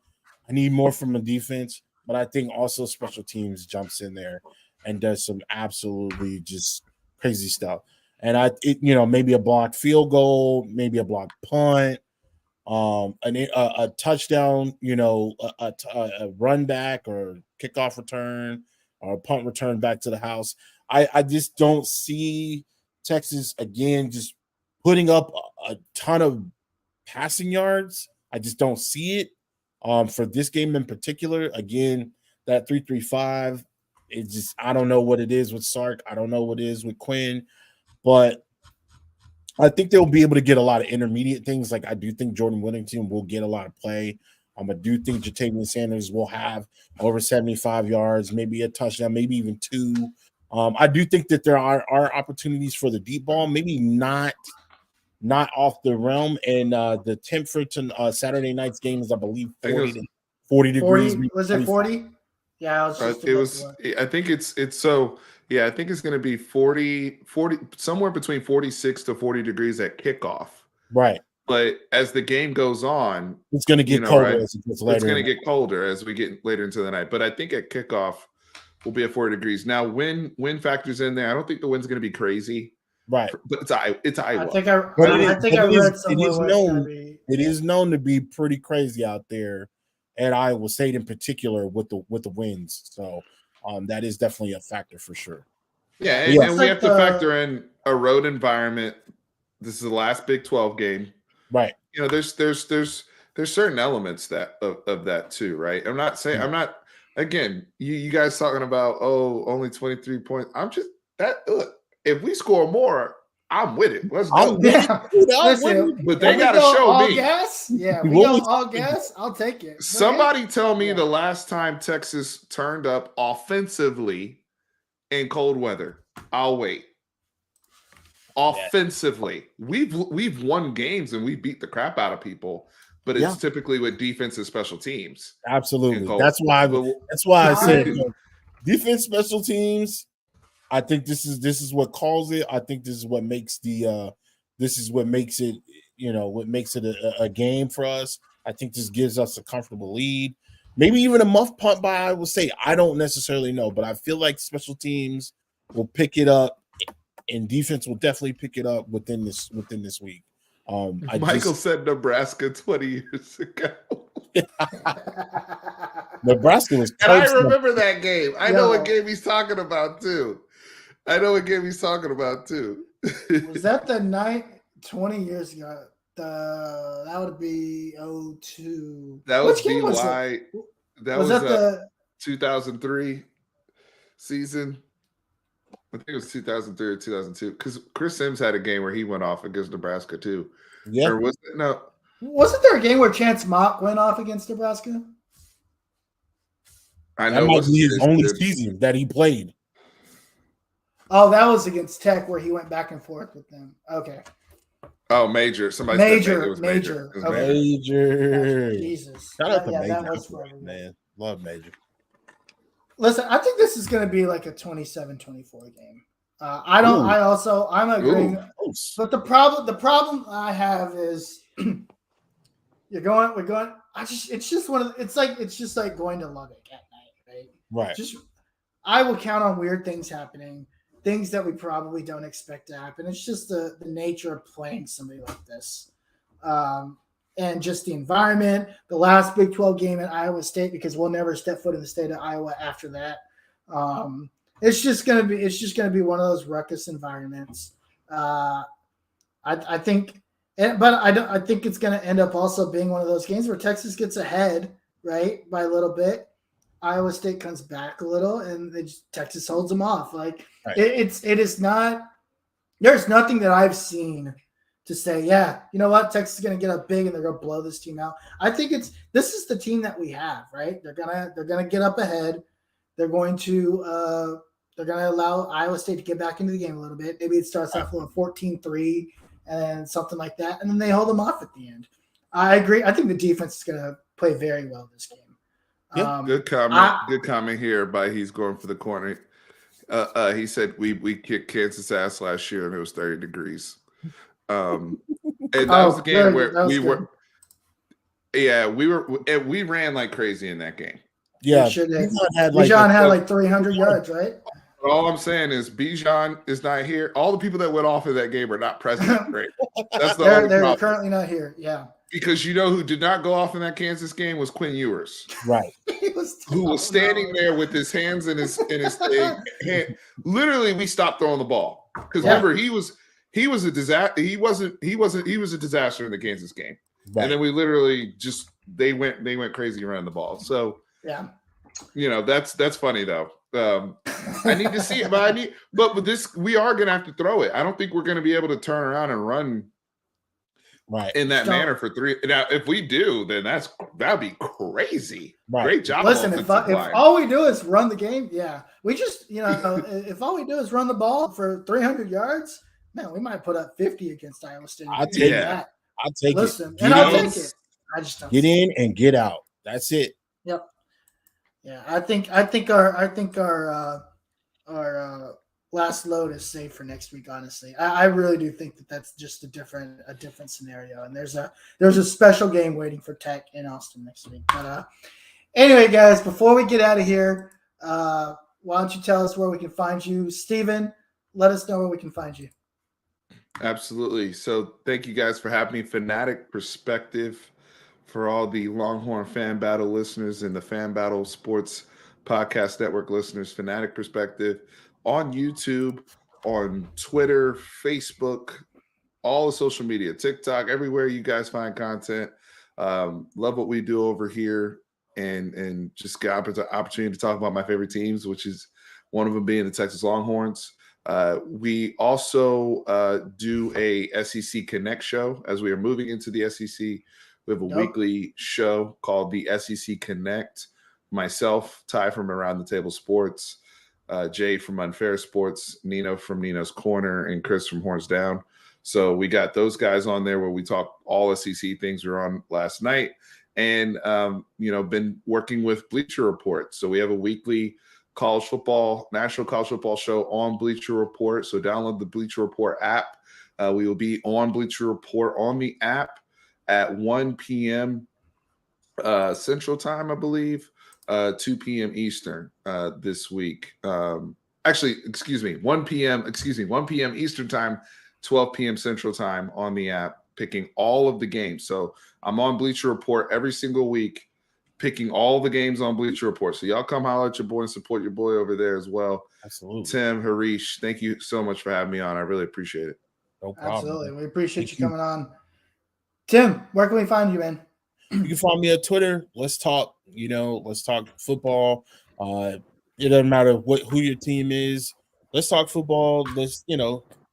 I need more from the defense, but I think also special teams jumps in there and does some absolutely just crazy stuff. And maybe a blocked field goal, maybe a blocked punt. A touchdown, a run back or kickoff return or a punt return back to the house. I just don't see Texas again just putting up a ton of passing yards. I just don't see it for this game in particular. Again, that 3-3-5, it's just I don't know what it is with Sark. I don't know what it is with Quinn, but I think they'll be able to get a lot of intermediate things. Like I do think Jordan Whittington will get a lot of play. I do think Jatavian Sanders will have over 75 yards, maybe a touchdown, maybe even 2. I do think that there are opportunities for the deep ball, maybe not off the realm. And the temperature Saturday night's game is, I believe, 40 degrees. 40, was it 40? Yeah, it was. I think it's so. Yeah, I think it's going to be 40, somewhere between 46 to 40 degrees at kickoff. Right. But as the game goes on, it's going to get colder. Right? As it gets later. It's going to get colder as we get later into the night. But I think at kickoff will be at 40 degrees. Now, wind factors in there. I don't think the wind's going to be crazy. Right. But it's Iowa. I think I read somewhere it is known to be pretty crazy out there at Iowa State in particular with the winds. So that is definitely a factor for sure. Yeah, and we have to factor in a road environment. This is the last Big 12 game. Right. There's certain elements of that too, right? I'm not saying again, you guys talking about only 23 points. I'm just if we score more, I'm with it. Let's go. But they got to show me. Gas? Yeah, we go all gas. I'll take it. Somebody tell me the last time Texas turned up offensively in cold weather. I'll wait. Offensively, we've won games and we beat the crap out of people, but it's typically with defense and special teams. Absolutely. That's why I said defense, special teams. I think this is what calls it. I think this is what makes what makes it a game for us. I think this gives us a comfortable lead. Maybe even a muff punt by Iowa State. I don't necessarily know, but I feel like special teams will pick it up and defense will definitely pick it up within this week. Michael said Nebraska 20 years ago. Nebraska was And I close. remember that game. I know what Yo. game he's talking about too. Was that the night 20 years ago? That would be '02. That was Which game was it? BY. That Was was that the 2003 season. I think it was 2003 or 2002 because Chris Sims had a game where he went off against Nebraska too. Yeah, Or was it? No, wasn't there a game where Chance Mock went off against Nebraska? I that know. might be his only Michigan. season that he played. Oh, that was against Tech where he went back and forth with them. Okay. Oh, Major. Somebody Major, said it was Major. It was Okay. Major. Jesus. Shout out to Yeah, Major. that was forever ago. Man. Love Major. Listen, I think this is going to be like a 27-24 game. I'm agreeing. Close. But the problem I have is we're going. It's just like going to Lubbock at night, right? Right. I will count on weird things happening, things that we probably don't expect to happen. It's just the nature of playing somebody like this. And just the environment, the last Big 12 game at Iowa State, because we'll never step foot in the state of Iowa after that. It's just gonna be one of those ruckus environments. I think it's gonna end up also being one of those games where Texas gets ahead, right, by a little bit. Iowa State comes back a little, and Texas holds them off. Like right. it is not. There's nothing that I've seen to say, yeah, you know what, Texas is going to get up big and they're going to blow this team out. I think this is the team that we have, right? They're gonna get up ahead. They're going to allow Iowa State to get back into the game a little bit. Maybe it starts off with a 14-3 and something like that, and then they hold them off at the end. I agree. I think the defense is going to play very well this game. Yeah, good comment. Good comment here by he's going for the corner. He said we kicked Kansas ass last year and it was 30 degrees. And that was the game where we were. Yeah, we ran like crazy in that game. Yeah, Bijan had like 300 yards, right? All I'm saying is Bijan is not here. All the people that went off in that game are not present. Right? That's the only they're problem. currently not here. Yeah. Because you know who did not go off in that Kansas game was Quinn Ewers, right? Who was standing there with his hands in his hand. Literally, we stopped throwing the ball because remember he was a disaster. He was a disaster in the Kansas game, and then we literally they went crazy around the ball. So that's funny though. I need to see it, but with this we are gonna have to throw it. I don't think we're gonna be able to turn around and run. Right. In that manner for three. Now, if we do, then that'd be crazy. Right. Great job. Listen, if all we do is run the game, we just, if all we do is run the ball for 300 yards, man, we might put up 50 against Iowa State. I'll take that. I'll take it. And I'll take it. I just don't get in and get out. That's it. Yep. Yeah, I think our last load is safe for next week. Honestly, I really do think that's just a different scenario, and there's a special game waiting for Tech in Austin next week. But anyway, guys, before we get out of here, why don't you tell us where we can find you, Steven? Let us know where we can find you. Absolutely. So thank you guys for having me. Fanatic Perspective for all the Longhorn Fan Battle listeners and the Fan Battle Sports Podcast Network listeners. Fanatic Perspective on YouTube, on Twitter, Facebook, all the social media, TikTok, everywhere you guys find content. Love what we do over here, and just got the opportunity to talk about my favorite teams, which is one of them being the Texas Longhorns. We also do a SEC Connect show as we are moving into the SEC. We have a weekly show called the SEC Connect. Myself, Ty from Around the Table Sports, Jay from Unfair Sports, Nino from Nino's Corner, and Chris from Horns Down. So we got those guys on there where we talk all SEC things. We were on last night, and been working with Bleacher Report. So we have a weekly National College Football show on Bleacher Report. So download the Bleacher Report app. We will be on Bleacher Report on the app at 1 p.m. Central Time, I believe. 2 p.m. Eastern this week. 1 p.m. Eastern Time, 12 p.m. Central Time on the app, picking all of the games. So I'm on Bleacher Report every single week picking all the games on Bleacher Report. So y'all come holler at your boy and support your boy over there as well. Absolutely. Tim, Harish, thank you so much for having me on. I really appreciate it. No problem. Absolutely. We appreciate you coming on. Tim, where can we find you, man? You can find me on Twitter. Let's talk, let's talk football. It doesn't matter who your team is. Let's talk football. Let's,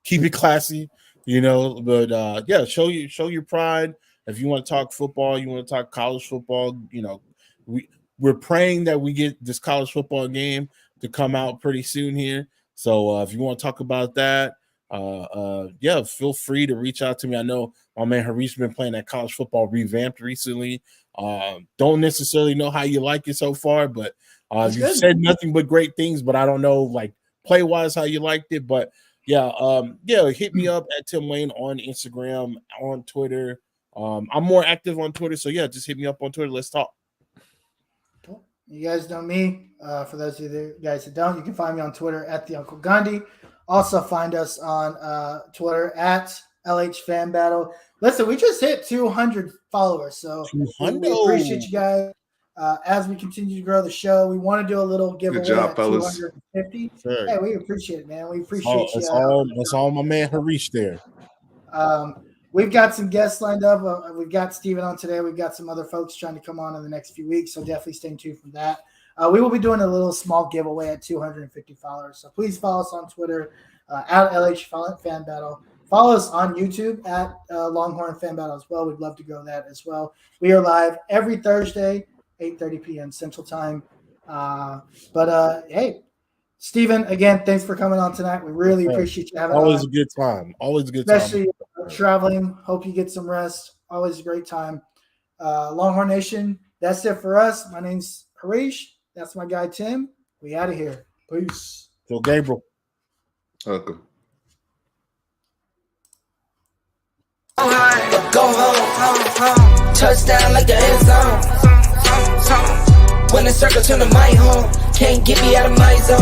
keep it classy, but yeah, show your pride. If you want to talk football, you want to talk college football, we're praying that we get this college football game to come out pretty soon here. So if you want to talk about that, yeah, feel free to reach out to me. I know my man Harish been playing that college football revamped recently. Don't necessarily know how you like it so far, but you've said nothing but great things, but I don't know, like, play wise how you liked it. But yeah, hit me up at Tim Lane on Instagram, on Twitter. I'm more active on Twitter, so yeah, just hit me up on Twitter. Let's talk. Cool. You guys know me. For those of you guys that don't, you can find me on Twitter at the Uncle Gandhi. Also find us on Twitter at LH Fan Battle. Listen, we just hit 200 followers, so we appreciate you guys. As we continue to grow the show, we want to do a little giveaway. Good job, at fellas. 250. Sure. Hey, we appreciate it, man. We appreciate you. That's all my man Harish there. We've got some guests lined up. We've got Steven on today. We've got some other folks trying to come on in the next few weeks, so definitely stay tuned for that. We will be doing a little small giveaway at 250 followers, so please follow us on Twitter at LH Fan Battle. Follow us on YouTube at Longhorn Fan Battle as well. We'd love to grow that as well. We are live every Thursday, 8:30 p.m. Central Time. Hey, Steven, again, thanks for coming on tonight. We really appreciate you having us. Always a good time. Always a good time. Especially traveling. Hope you get some rest. Always a great time. Longhorn Nation, that's it for us. My name's Harish. That's my guy, Tim. We out of here. Peace. So, Gabriel. Welcome. Go home. Touchdown like the end zone. When the circle turn to my home, can't get me out of my zone.